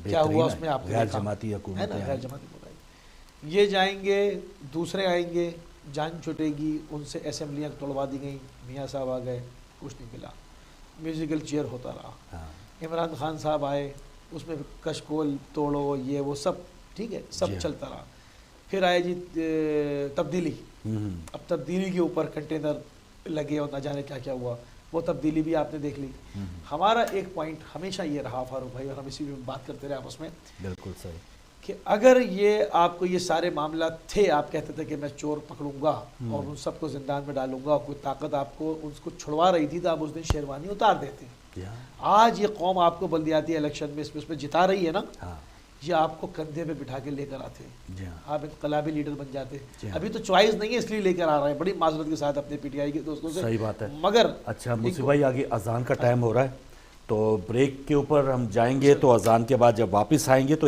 کیا ہوا اس میں آپ غیر جماعتی حکومت ہے نا, غیر جماعتی حکومت آئی. یہ جائیں گے, دوسرے آئیں گے, جان چھٹے گی, ان سے اسمبلیاں توڑوا دی گئیں, میاں صاحب آ گئے, کچھ نہیں ملا, میوزیکل چیئر ہوتا رہا. عمران خان صاحب آئے, اس میں کشکول توڑو, یہ وہ سب ٹھیک ہے, سب چلتا رہا. پھر آئے جی تبدیلی. اب تبدیلی کے اوپر کنٹینر لگے اور نہ جانے کیا کیا ہوا, وہ تبدیلی بھی آپ نے دیکھ لی. ہمارا ایک پوائنٹ ہمیشہ یہ رہا فاروق بھائی, اور ہم اسی میں بات کرتے رہے آپس میں, بالکل صحیح, کہ اگر یہ آپ کو یہ سارے معاملات تھے, آپ کہتے تھے کہ میں چور پکڑوں گا اور ان سب کو زندان میں ڈالوں گا, کوئی طاقت آپ کو اس کو چھڑوا رہی تھی, تو آپ اس دن شیروانی اتار دیتے. آج یہ قوم آپ کو بلدیاتی الیکشن میں اس میں جتا رہی ہے نا, یہ آپ کو کندھے پہ بٹھا کے لے کر آتے ہیں, جی ہاں, آپ انقلابی لیڈر بن جاتے جی ہیں. ہاں. ابھی تو چوائس نہیں ہے اس لیے لے کر آ رہے ہیں, بڑی معذرت کے ساتھ اپنے پی ٹی آئی کے دوستوں سے. صحیح بات ہے. مگر اچھا موسی بھائی, آگے اذان کا ٹائم ہو رہا ہے, تو بریک کے اوپر ہم جائیں گے, تو اذان کے بعد جب واپس آئیں گے تو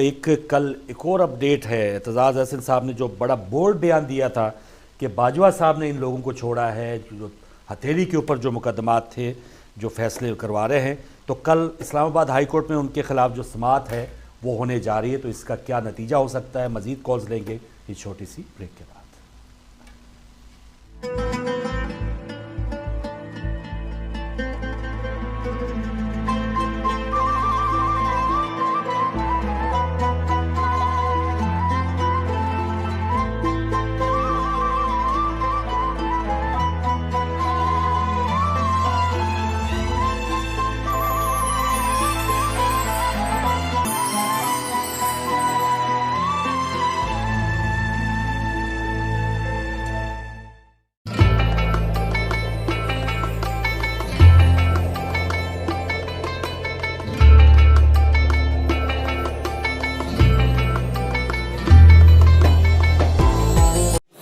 کل ایک اور اپڈیٹ ہے. اعتزاز احسن صاحب نے جو بڑا بولڈ بیان دیا تھا کہ باجوہ صاحب نے ان لوگوں کو چھوڑا ہے, جو ہتھیلی کے اوپر جو مقدمات تھے, جو فیصلے کروا رہے ہیں, تو کل اسلام آباد ہائی کورٹ میں ان کے خلاف جو سماعت ہے وہ ہونے جا رہی ہے. تو اس کا کیا نتیجہ ہو سکتا ہے؟ مزید کالز لیں گے اس چھوٹی سی بریک کے بعد.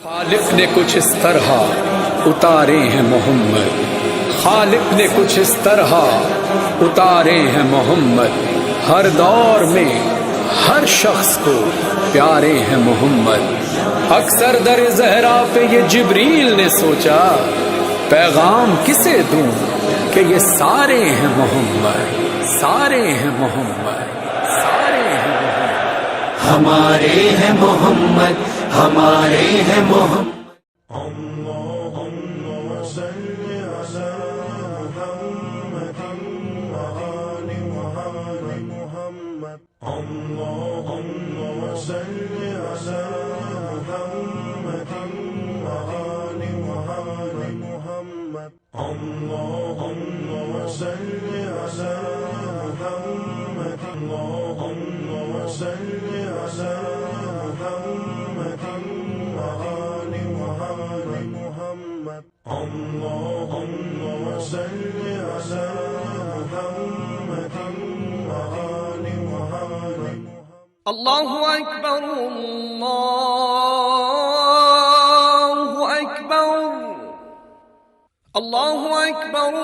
خالق نے کچھ اس طرح اتارے ہیں محمد, خالق نے کچھ اس طرح اتارے ہیں محمد, ہر دور میں ہر شخص کو پیارے ہیں محمد. اکثر در زہرا پہ یہ جبریل نے سوچا, پیغام کسے دوں کہ یہ سارے ہیں محمد, سارے ہیں محمد, سارے ہیں محمد. ہمارے ہیں محمد, ہمارے ہیں محمد. اللہ اکبر اللہ اکبر اللہ اکبر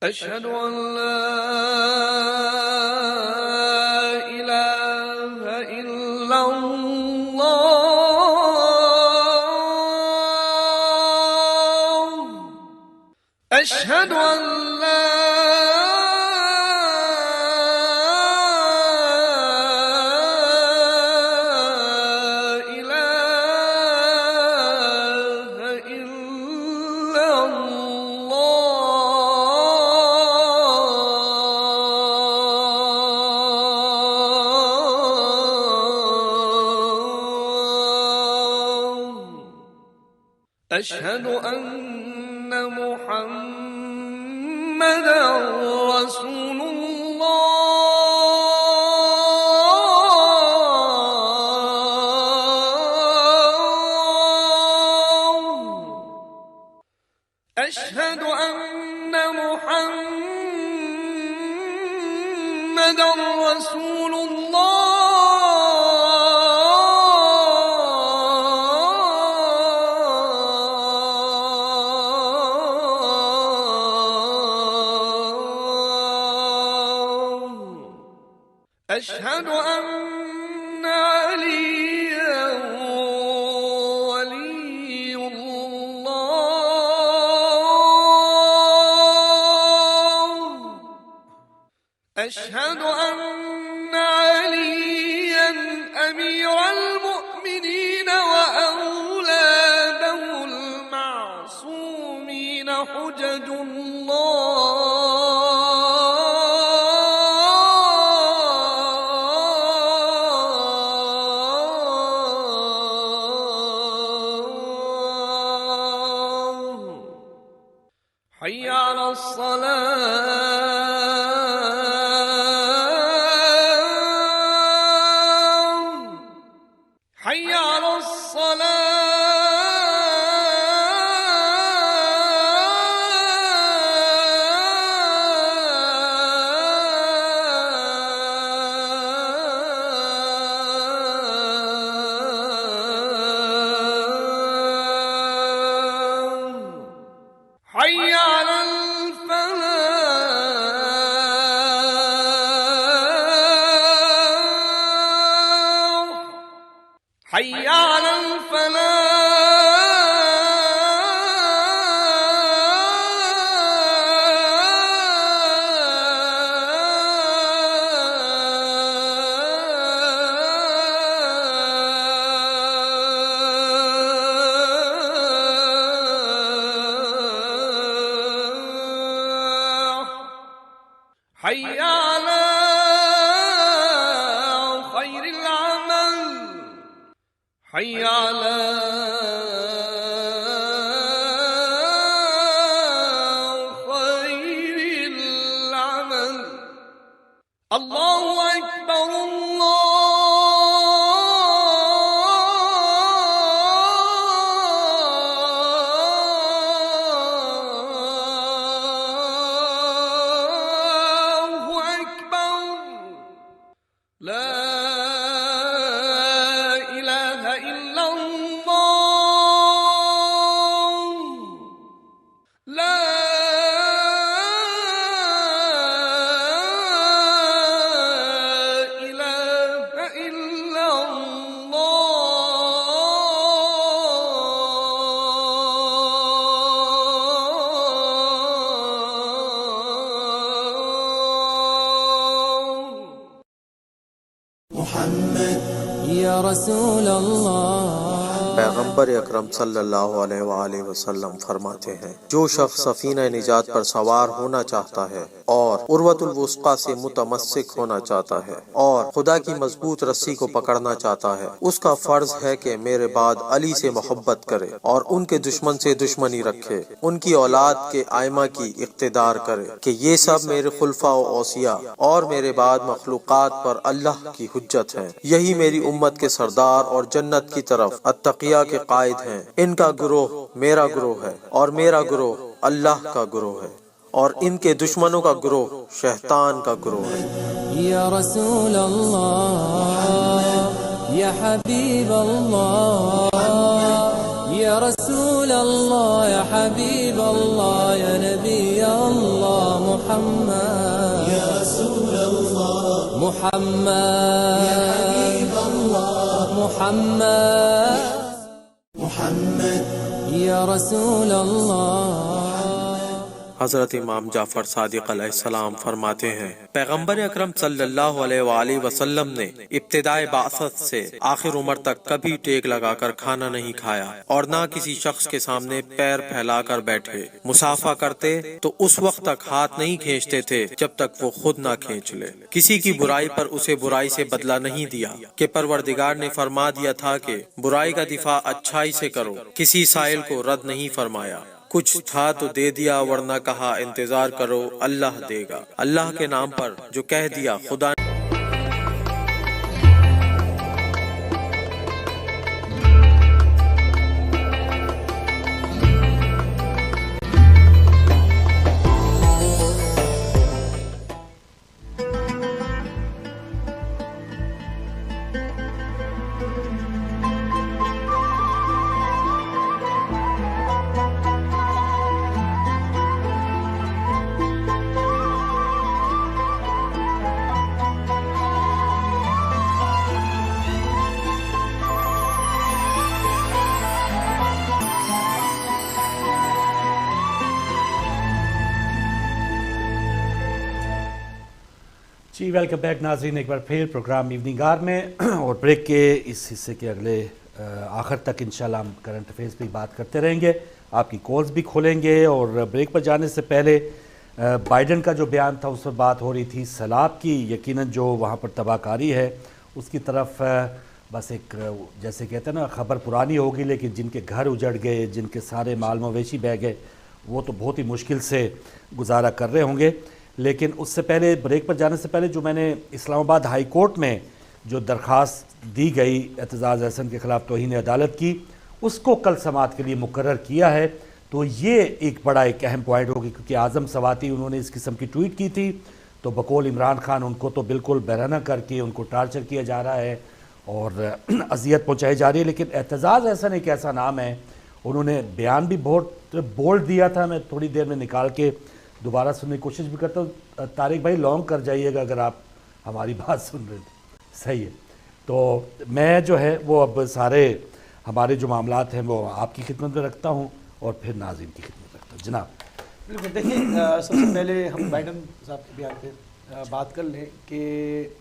أشهد أن لا إله إلا الله أشهد أن لا أشهد أن محمدا رسول الله أشهد أن محمدا رسول أشهد أن عليا ولي الله أشهد أن عليا أمير المؤمنين وأولاده المعصومين حجج حي على الصلاة حي على الصلاة حي على الفلاح حي على الفلاح حي على خير العمل حي على خير العمل الله أكبر الله أكبر لا إله إلا الله لا إله إلا الله یا رسول اللہ پیغمبر اکرم صلی اللہ علیہ وآلہ وسلم فرماتے ہیں جو شخص سفینہ نجات پر سوار ہونا چاہتا ہے اور عروۃ الوثقی سے متمسک ہونا چاہتا ہے اور خدا کی مضبوط رسی کو پکڑنا چاہتا ہے، اس کا فرض ہے کہ میرے بعد علی سے محبت کرے اور ان کے دشمن سے دشمنی رکھے، ان کی اولاد کے ائمہ کی اقتدار کرے کہ یہ سب میرے خلفاء و اوصیاء اور میرے بعد مخلوقات پر اللہ کی حجت ہیں، یہی میری امت کے سردار اور جنت کی طرف اتقیہ کے قائد ہیں، ان کا گروہ میرا گروہ ہے اور میرا گروہ اللہ کا گروہ ہے اور ان کے دشمنوں کا گروہ شیطان کا گروہ ہے۔ یا رسول اللہ یا حبیب اللہ یا رسول اللہ یا حبیب اللہ یا نبی اللہ محمد یا رسول اللہ محمد یا حبیب اللہ محمد یا رسول اللہ۔ حضرت امام جعفر صادق علیہ السلام فرماتے ہیں پیغمبر اکرم صلی اللہ علیہ وآلہ وسلم نے ابتدائے بعثت سے آخر عمر تک کبھی ٹیک لگا کر کھانا نہیں کھایا اور نہ کسی شخص کے سامنے پیر پھیلا کر بیٹھے، مصافحہ کرتے تو اس وقت تک ہاتھ نہیں کھینچتے تھے جب تک وہ خود نہ کھینچ لے، کسی کی برائی پر اسے برائی سے بدلہ نہیں دیا کہ پروردگار نے فرما دیا تھا کہ برائی کا دفاع اچھائی سے کرو، کسی سائل کو رد نہیں فرمایا، کچھ تھا تو دے دیا ورنہ کہا انتظار کرو اللہ دے گا، اللہ کے نام پر جو کہہ دیا خدا جی ویلکم بیک ناظرین، ایک بار پھر پروگرام ایوننگ آر میں اور بریک کے اس حصے کے اگلے آخر تک انشاءاللہ ہم کرنٹ افیئرس پہ بات کرتے رہیں گے، آپ کی کالز بھی کھولیں گے، اور بریک پر جانے سے پہلے بائیڈن کا جو بیان تھا اس پر بات ہو رہی تھی سیلاب کی، یقیناً جو وہاں پر تباہ کاری ہے اس کی طرف بس ایک جیسے کہتے ہیں نا خبر پرانی ہوگی، لیکن جن کے گھر اجڑ گئے، جن کے سارے مال مویشی بہہ گئے، وہ تو بہت ہی مشکل سے گزارا کر رہے ہوں گے۔ لیکن اس سے پہلے بریک پر جانے سے پہلے جو میں نے اسلام آباد ہائی کورٹ میں جو درخواست دی گئی اعتزاز احسن کے خلاف توہین عدالت کی، اس کو کل سماعت کے لیے مقرر کیا ہے، تو یہ ایک بڑا ایک اہم پوائنٹ ہوگی، کیونکہ اعظم سواتی انہوں نے اس قسم کی ٹویٹ کی تھی، تو بقول عمران خان ان کو تو بالکل برہنہ کر کے ان کو ٹارچر کیا جا رہا ہے اور اذیت پہنچائی جا رہی ہے۔ لیکن اعتزاز احسن ایک ایسا نام ہے، انہوں نے بیان بھی بہت بولڈ دیا تھا، میں تھوڑی دیر میں نکال کے دوبارہ سننے کی کوشش بھی کرتا ہوں۔ طارق بھائی لانگ کر جائیے گا اگر آپ ہماری بات سن رہے تھے، صحیح ہے۔ تو میں جو ہے وہ اب سارے ہمارے جو معاملات ہیں وہ آپ کی خدمت میں رکھتا ہوں اور پھر ناظرین کی خدمت رکھتا ہوں۔ جناب بالکل، دیکھیں سب سے پہلے ہم بائیڈن صاحب کے بیان پہ بات کر لیں کہ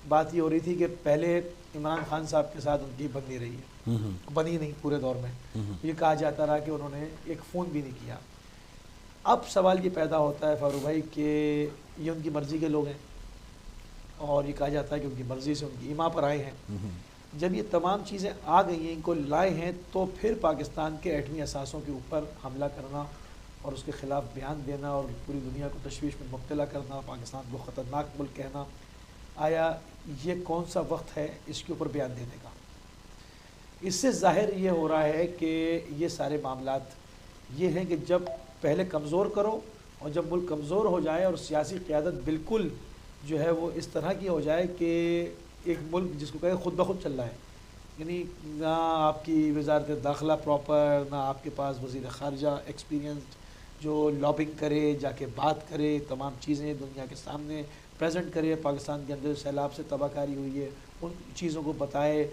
بات یہ ہو رہی تھی کہ پہلے عمران خان صاحب کے ساتھ ان کی بن نہیں رہی ہے، بنی نہیں پورے دور میں، یہ کہا جاتا رہا کہ انہوں نے ایک فون بھی نہیں کیا۔ اب سوال یہ پیدا ہوتا ہے فاروق بھائی کہ یہ ان کی مرضی کے لوگ ہیں اور یہ کہا جاتا ہے کہ ان کی مرضی سے ان کی ایما پر آئے ہیں۔ جب یہ تمام چیزیں آ گئی ہیں، ان کو لائے ہیں، تو پھر پاکستان کے ایٹمی اثاثوں کے اوپر حملہ کرنا اور اس کے خلاف بیان دینا اور پوری دنیا کو تشویش میں مبتلا کرنا، پاکستان کو خطرناک ملک کہنا، آیا یہ کون سا وقت ہے اس کے اوپر بیان دینے کا؟ اس سے ظاہر یہ ہو رہا ہے کہ یہ سارے معاملات یہ ہیں کہ جب پہلے کمزور کرو اور جب ملک کمزور ہو جائے اور سیاسی قیادت بالکل جو ہے وہ اس طرح کی ہو جائے کہ ایک ملک جس کو کہے خود بخود چل رہا ہے، یعنی نہ آپ کی وزارت داخلہ پراپر، نہ آپ کے پاس وزیر خارجہ ایکسپیرینسڈ جو لابنگ کرے، جا کے بات کرے، تمام چیزیں دنیا کے سامنے پریزنٹ کرے، پاکستان کے اندر سیلاب سے تباہ کاری ہوئی ہے ان چیزوں کو بتائے،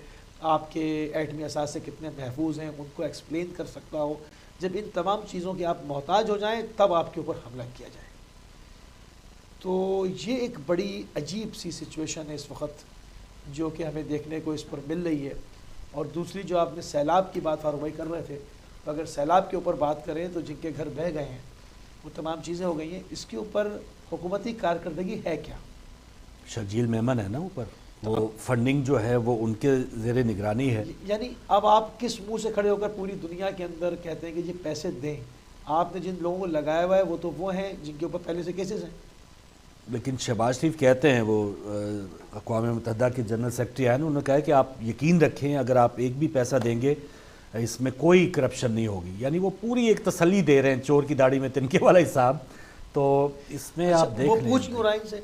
آپ کے ایٹمی اثاثے کتنے محفوظ ہیں ان کو ایکسپلین کر سکتا ہو۔ جب ان تمام چیزوں کے آپ محتاج ہو جائیں تب آپ کے اوپر حملہ کیا جائے، تو یہ ایک بڑی عجیب سی سچویشن ہے اس وقت جو کہ ہمیں دیکھنے کو اس پر مل رہی ہے۔ اور دوسری جو آپ نے سیلاب کی بات فاروق بھائی کر رہے تھے، تو اگر سیلاب کے اوپر بات کریں تو جن کے گھر بہہ گئے ہیں وہ تمام چیزیں ہو گئی ہیں، اس کے اوپر حکومتی کارکردگی ہے کیا؟ شرجیل میمن ہے نا اوپر، وہ فنڈنگ جو ہے وہ ان کے زیر نگرانی ہے۔ یعنی اب آپ کس منہ سے کھڑے ہو کر پوری دنیا کے اندر کہتے ہیں کہ یہ پیسے دیں؟ آپ نے جن لوگوں کو لگایا ہوا ہے وہ تو وہ ہیں جن کے اوپر پہلے سے کیسز ہیں۔ لیکن شہباز شریف کہتے ہیں، وہ اقوام متحدہ کے جنرل سیکرٹری ہیں، انہوں نے کہا کہ آپ یقین رکھیں اگر آپ ایک بھی پیسہ دیں گے اس میں کوئی کرپشن نہیں ہوگی، یعنی وہ پوری ایک تسلی دے رہے ہیں، چور کی داڑھی میں تنکے والا حساب۔ تو اس میں آپ دیکھ لیں، وہ پوچھ کیوں رہا ہے ان سے؟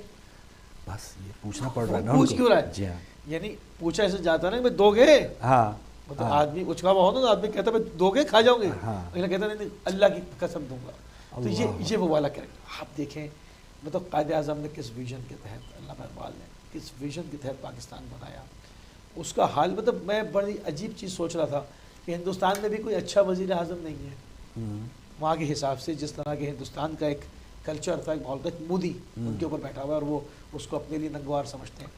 بس یہ پوچھنا پڑ رہا ہے نا، پوچھ کیوں رہا ہے؟ جی ہاں، یعنی پوچھا ایسے جاتا نا کہ دو گے، ہاں مطلب آدمی اچکا ہوا ہوتا تو آدمی کہتا ہے دو گے کھا جاؤں گے، ہاں، لیکن کہتا نہیں اللہ کی قسم دوں گا۔ تو یہ وہ والا کریکٹر آپ دیکھیں، مطلب قائد اعظم نے کس ویژن کے تحت، اللہ اقبال نے کس ویژن کے تحت پاکستان بنایا، اس کا حال مطلب میں بڑی عجیب چیز سوچ رہا تھا کہ ہندوستان میں بھی کوئی اچھا وزیر اعظم نہیں ہے وہاں کے حساب سے، جس طرح کے ہندوستان کا ایک کلچر تھا، ایک ماحول تھا، مودی ان کے اوپر بیٹھا ہوا ہے اور وہ اس کو اپنے لیے ننگوار سمجھتے ہیں۔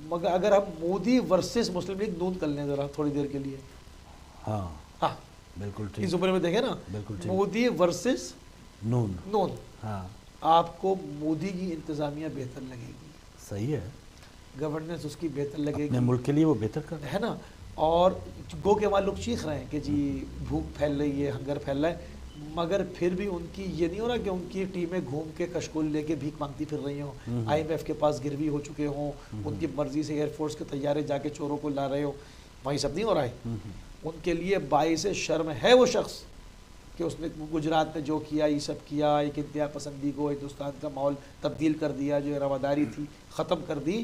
مگر اگر ہم مودی ورسز مسلم لیگ نون کر لیں ذرا تھوڑی دیر کے لیے، ہاں ہاں بالکل اس ٹھیک، زمرے میں دیکھیں نا، بالکل ٹھیک، مودی ورسز نون، نون، ہاں آپ کو مودی کی انتظامیہ بہتر لگے گی، صحیح ہے، گورننس اس کی بہتر لگے اپنے گی، ملک کے لیے وہ بہتر کر رہے ہیں۔ ہے نا، اور گو کے وہاں لوگ چیخ رہے ہیں کہ جی بھوک پھیل رہی ہے، ہنگر پھیل رہا ہے، مگر پھر بھی ان کی یہ نہیں ہو رہا کہ ان کی ٹیمیں گھوم کے کشکول لے کے بھیک مانگتی پھر رہی ہوں، آئی ایم ایف کے پاس گروی ہو چکے ہوں، ان کی مرضی سے ایئر فورس کے طیارے جا کے چوروں کو لا رہے ہو، وہیں سب نہیں ہو رہا ہے۔ ان کے لیے باعث شرم ہے وہ شخص کہ اس نے گجرات میں جو کیا، یہ سب کیا، ایک انتہا پسندی کو ہندوستان کا ماحول تبدیل کر دیا، جو رواداری تھی ختم کر دی،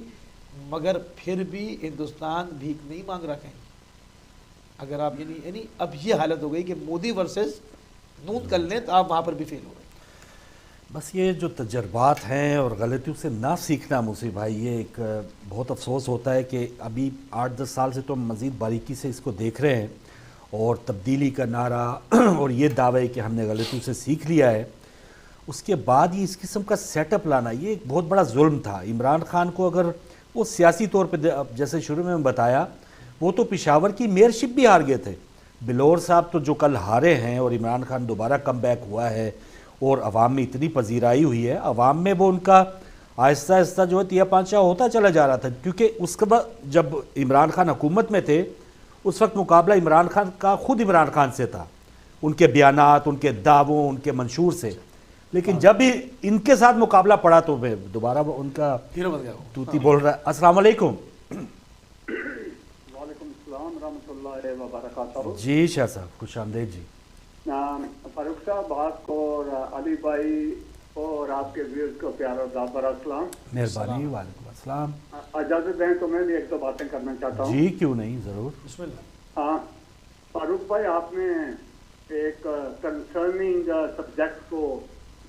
مگر پھر بھی ہندوستان بھیک نہیں مانگ رہا کہیں۔ اگر آپ یعنی اب یہ حالت ہو گئی کہ مودی ورسز نون کر لیں تو آپ وہاں پر بھی فیل ہو گئے۔ بس یہ جو تجربات ہیں اور غلطیوں سے نہ سیکھنا موسیٰ بھائی، یہ ایک بہت افسوس ہوتا ہے کہ ابھی 8-10 سال سے تو ہم مزید باریکی سے اس کو دیکھ رہے ہیں، اور تبدیلی کا نعرہ اور یہ دعوے کہ ہم نے غلطیوں سے سیکھ لیا ہے، اس کے بعد یہ اس قسم کا سیٹ اپ لانا یہ ایک بہت بڑا ظلم تھا۔ عمران خان کو اگر وہ سیاسی طور پہ جیسے شروع میں بتایا، وہ تو پشاور کی میئرشپ بھی ہار گئے تھے، بلور صاحب تو جو کل ہارے ہیں، اور عمران خان دوبارہ کم بیک ہوا ہے اور عوام میں اتنی پذیرائی ہوئی ہے، عوام میں وہ ان کا آہستہ آہستہ جو ہے تیا پانچا ہوتا چلا جا رہا تھا، کیونکہ اس کے بعد جب عمران خان حکومت میں تھے اس وقت مقابلہ عمران خان کا خود عمران خان سے تھا، ان کے بیانات، ان کے دعووں، ان کے منشور سے، لیکن جب بھی ان کے ساتھ مقابلہ پڑا تو میں دوبارہ ان کا ہیرو بن گیا وہ۔ توتی بول رہا ہے۔ السلام علیکم، وعلیکم السلام ورحمۃ اللہ وبرکاتہ. جی شاہ صاحب خوش آمدید جی. فاروق صاحب آپ کو اور علی بھائی اور آپ کے ویئرز کو پیارا دابر السلام. مہربانی. وعلیکم السلام. اجازت دیں تو میں بھی ایک دو باتیں کرنا چاہتا ہوں. جی کیوں نہیں, ضرور. بسم اللہ. ہاں فاروق بھائی, آپ نے ایک کنسرننگ سبجیکٹ کو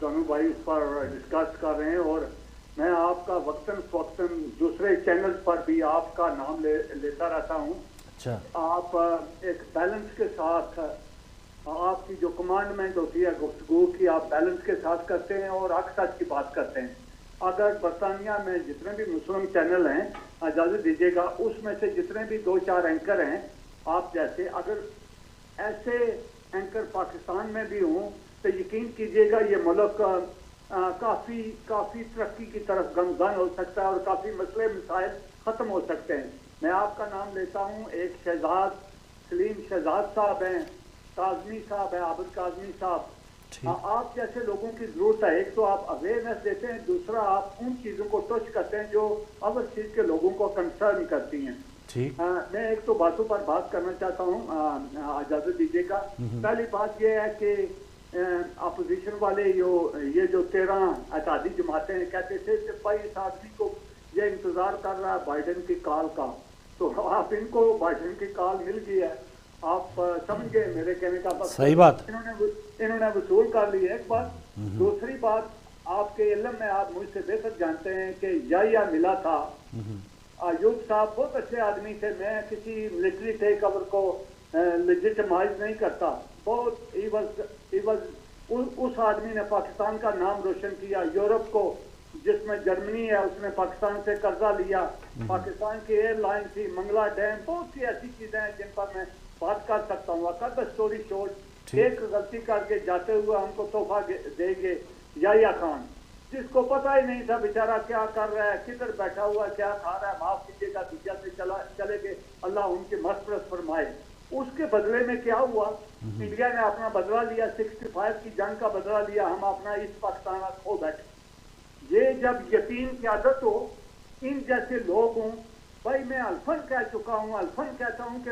دونوں بھائی اس پر ڈسکس کر رہے ہیں, اور میں آپ کا وقتاً فوقتاً دوسرے چینلز پر بھی آپ کا نام لیتا رہتا ہوں. اچھا. آپ ایک بیلنس کے ساتھ, آپ کی جو کمانڈمنٹ ہوتی ہے گفتگو کی, آپ بیلنس کے ساتھ کرتے ہیں اور حق سچ کی بات کرتے ہیں. اگر برطانیہ میں جتنے بھی مسلم چینل ہیں, اجازت دیجیے گا, اس میں سے جتنے بھی 2-4 اینکر ہیں آپ جیسے, اگر ایسے اینکر پاکستان میں بھی ہوں تو یقین کیجیے گا یہ ملک کافی ترقی کی طرف گامزن ہو سکتا ہے اور کافی مسئلے مسائل ختم ہو سکتے ہیں. میں آپ کا نام لیتا ہوں, ایک شہزاد سلیم شہزاد صاحب ہیں, کاظمی صاحب ہیں, عابد کاظمی صاحب. آپ جیسے لوگوں کی ضرورت ہے. ایک تو آپ اویئرنیس دیتے ہیں, دوسرا آپ ان چیزوں کو ٹچ کرتے ہیں جو اوور چیز کے لوگوں کو کنسرن کرتی ہیں. میں ایک تو باتوں پر بات کرنا چاہتا ہوں, اجازت دیجیے گا. پہلی بات یہ ہے کہ اپوزیشن والے یہ جو 13 اتحادی جماعتیں کہتے تھے کہ بھائی اس آدمی کو یہ انتظار کر رہا ہے بائیڈن کی کال کا, تو آپ ان کو بائیڈن کی کال مل گئی ہے. آپ سمجھ گئے میرے کہنے کا مطلب. صحیح بات. انہوں نے وصول کر لی ہے ایک بات. دوسری بات, آپ کے علم میں آپ مجھ سے بہتر جانتے ہیں کہ یا ملا تھا. ایوب صاحب بہت اچھے آدمی تھے, میں کسی ملٹری ٹیک اوور کو لیجٹمائز نہیں کرتا. بہت اس آدمی نے پاکستان کا نام روشن کیا. یورپ کو, جس میں جرمنی ہے, اس نے پاکستان سے قرضہ لیا. پاکستان کی ایئر لائن تھی, منگلا ڈیم, بہت سی ایسی چیزیں ہیں جن پر میں بات کر سکتا ہوں. کر دا اسٹوری شارٹ, ایک غلطی کر کے جاتے ہوئے ہم کو تحفہ دے گے یحییٰ خان, جس کو پتہ ہی نہیں تھا بیچارہ کیا کر رہا ہے, کدھر بیٹھا ہوا ہے, کیا کھا رہا ہے, معاف کیجیے گا دنیا سے چلے گئے, اللہ ان کی مغفرت فرمائے. اس کے بدلے میں کیا ہوا, انڈیا نے اپنا بدلہ لیا, 65 کی جنگ کا بدلہ لیا, ہم اپنا ایسٹ پاکستان کھو بیٹھے. یہ جب یقین کی عادت ہو, ان جیسے لوگ ہوں, بھائی میں الفن کہہ چکا ہوں, الفن کہتا ہوں کہ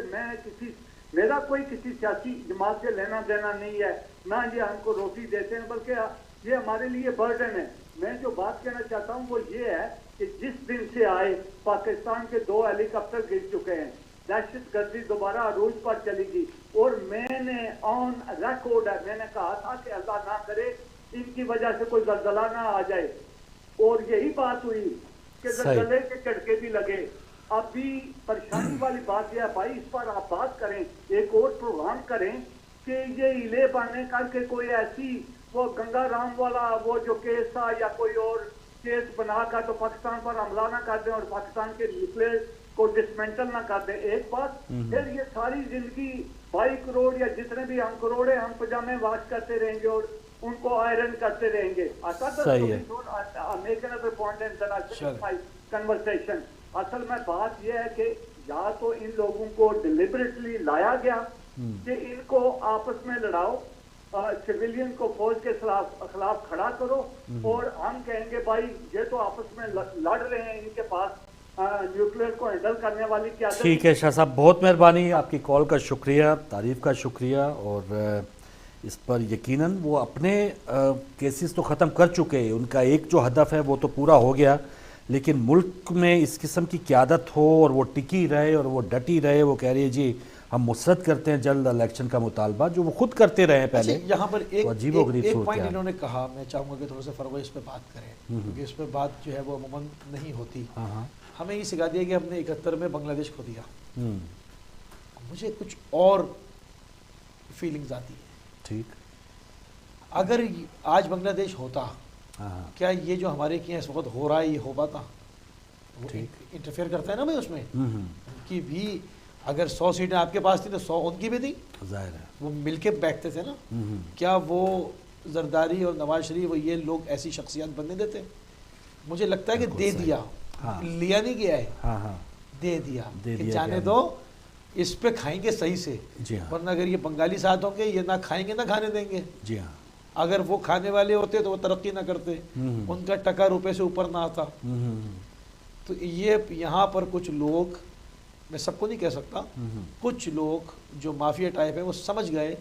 میرا کوئی کسی سیاسی جماعت سے لینا دینا نہیں ہے, نہ یہ ہم کو روٹی دیتے ہیں, بلکہ یہ ہمارے لیے برڈن ہے. میں جو بات کہنا چاہتا ہوں وہ یہ ہے کہ جس دن سے آئے پاکستان کے 2 ہیلی کاپٹر گر چکے ہیں, دہشت گردی دوبارہ عروج پر چلی گئی, اور میں نے آن ریکارڈ ہے, میں نے کہا تھا کہ اللہ نہ کرے ان کی وجہ سے کوئی زلزلہ نہ آ جائے, اور یہی بات ہوئی کہ زلزلے کے جھٹکے بھی لگے. اب بھی پریشانی والی بات یہ ہے بھائی, اس پر آپ بات کریں, ایک اور پروگرام کریں کہ یہ ہیلے باننے کر کے کوئی ایسی وہ گنگا رام والا وہ جو کیس تھا یا کوئی اور کیس بنا کر تو پاکستان پر حملہ نہ کر دیں اور پاکستان کے نیوکلیئر کو ڈسمینٹل نہ کر دیں. ایک بات, پھر یہ ساری زندگی 22 کروڑ یا جتنے بھی ہم کروڑ ہیں, ہم پجامے واش کرتے رہیں گے اور ان کو آئرن کرتے رہیں گے. کنورسیشن اصل میں بات یہ ہے کہ یا تو ان لوگوں کو ڈیلیبریٹلی لایا گیا کہ ان کو آپس میں لڑاؤ, سویلین کو فوج کے خلاف کھڑا کرو, اور ہم کہیں گے بھائی یہ تو آپس میں لڑ رہے ہیں, ان کے پاس نیوکلیئر کو ہینڈل کرنے والی کیا. ٹھیک ہے شاہ صاحب, بہت مہربانی, آپ کی کال کا شکریہ, تعریف کا شکریہ. اور اس پر یقیناً وہ اپنے کیسز تو ختم کر چکے ہیں, ان کا ایک جو ہدف ہے وہ تو پورا ہو گیا, لیکن ملک میں اس قسم کی قیادت ہو اور وہ ٹکی رہے اور وہ ڈٹی رہے. وہ کہہ رہی ہے جی ہم مسرت کرتے ہیں جلد الیکشن کا مطالبہ, جو وہ خود کرتے رہے ہیں پہلے. یہاں پر ایک پوائنٹ انہوں نے کہا, میں چاہوں گا کہ تھوڑا سا فروغ اس پہ بات کریں, کیونکہ اس پہ بات جو ہے وہ عموماً نہیں ہوتی. ہمیں یہ سکھا دیا کہ ہم نے 71 میں بنگلہ دیش کھو دیا. مجھے کچھ اور فیلنگز آتی ہیں. ٹھیک, اگر آج بنگلہ دیش ہوتا, کیا یہ جو ہمارے کیا اس وقت ہو رہا ہے یہ ہو پاتا؟ وہ انٹرفیئر کرتا ہے نا بھائی اس میں. ان کی بھی اگر 100 سیٹیں آپ کے پاس تھی تو 100 ان کی بھی تھی, ظاہر ہے وہ مل کے بیٹھتے تھے نا. کیا وہ زرداری اور نواز شریف یہ لوگ ایسی شخصیات بننے دیتے؟ مجھے لگتا ہے کہ دے دیا, لیا نہیں گیا ہے, دے دیا کہ جانے دو, اس پہ کھائیں گے صحیح سے, ورنہ اگر یہ بنگالی ساتھ ہوں گے یہ نہ کھائیں گے نہ کھانے دیں گے. جی ہاں, اگر وہ کھانے والے ہوتے تو وہ ترقی نہ کرتے, ان کا ٹکا روپے سے اوپر نہ آتا. تو یہ یہاں پر کچھ لوگ میں سب کو نہیں کہہ سکتا، کچھ لوگ جو مافیا ٹائپ ہیں وہ سمجھ گئے،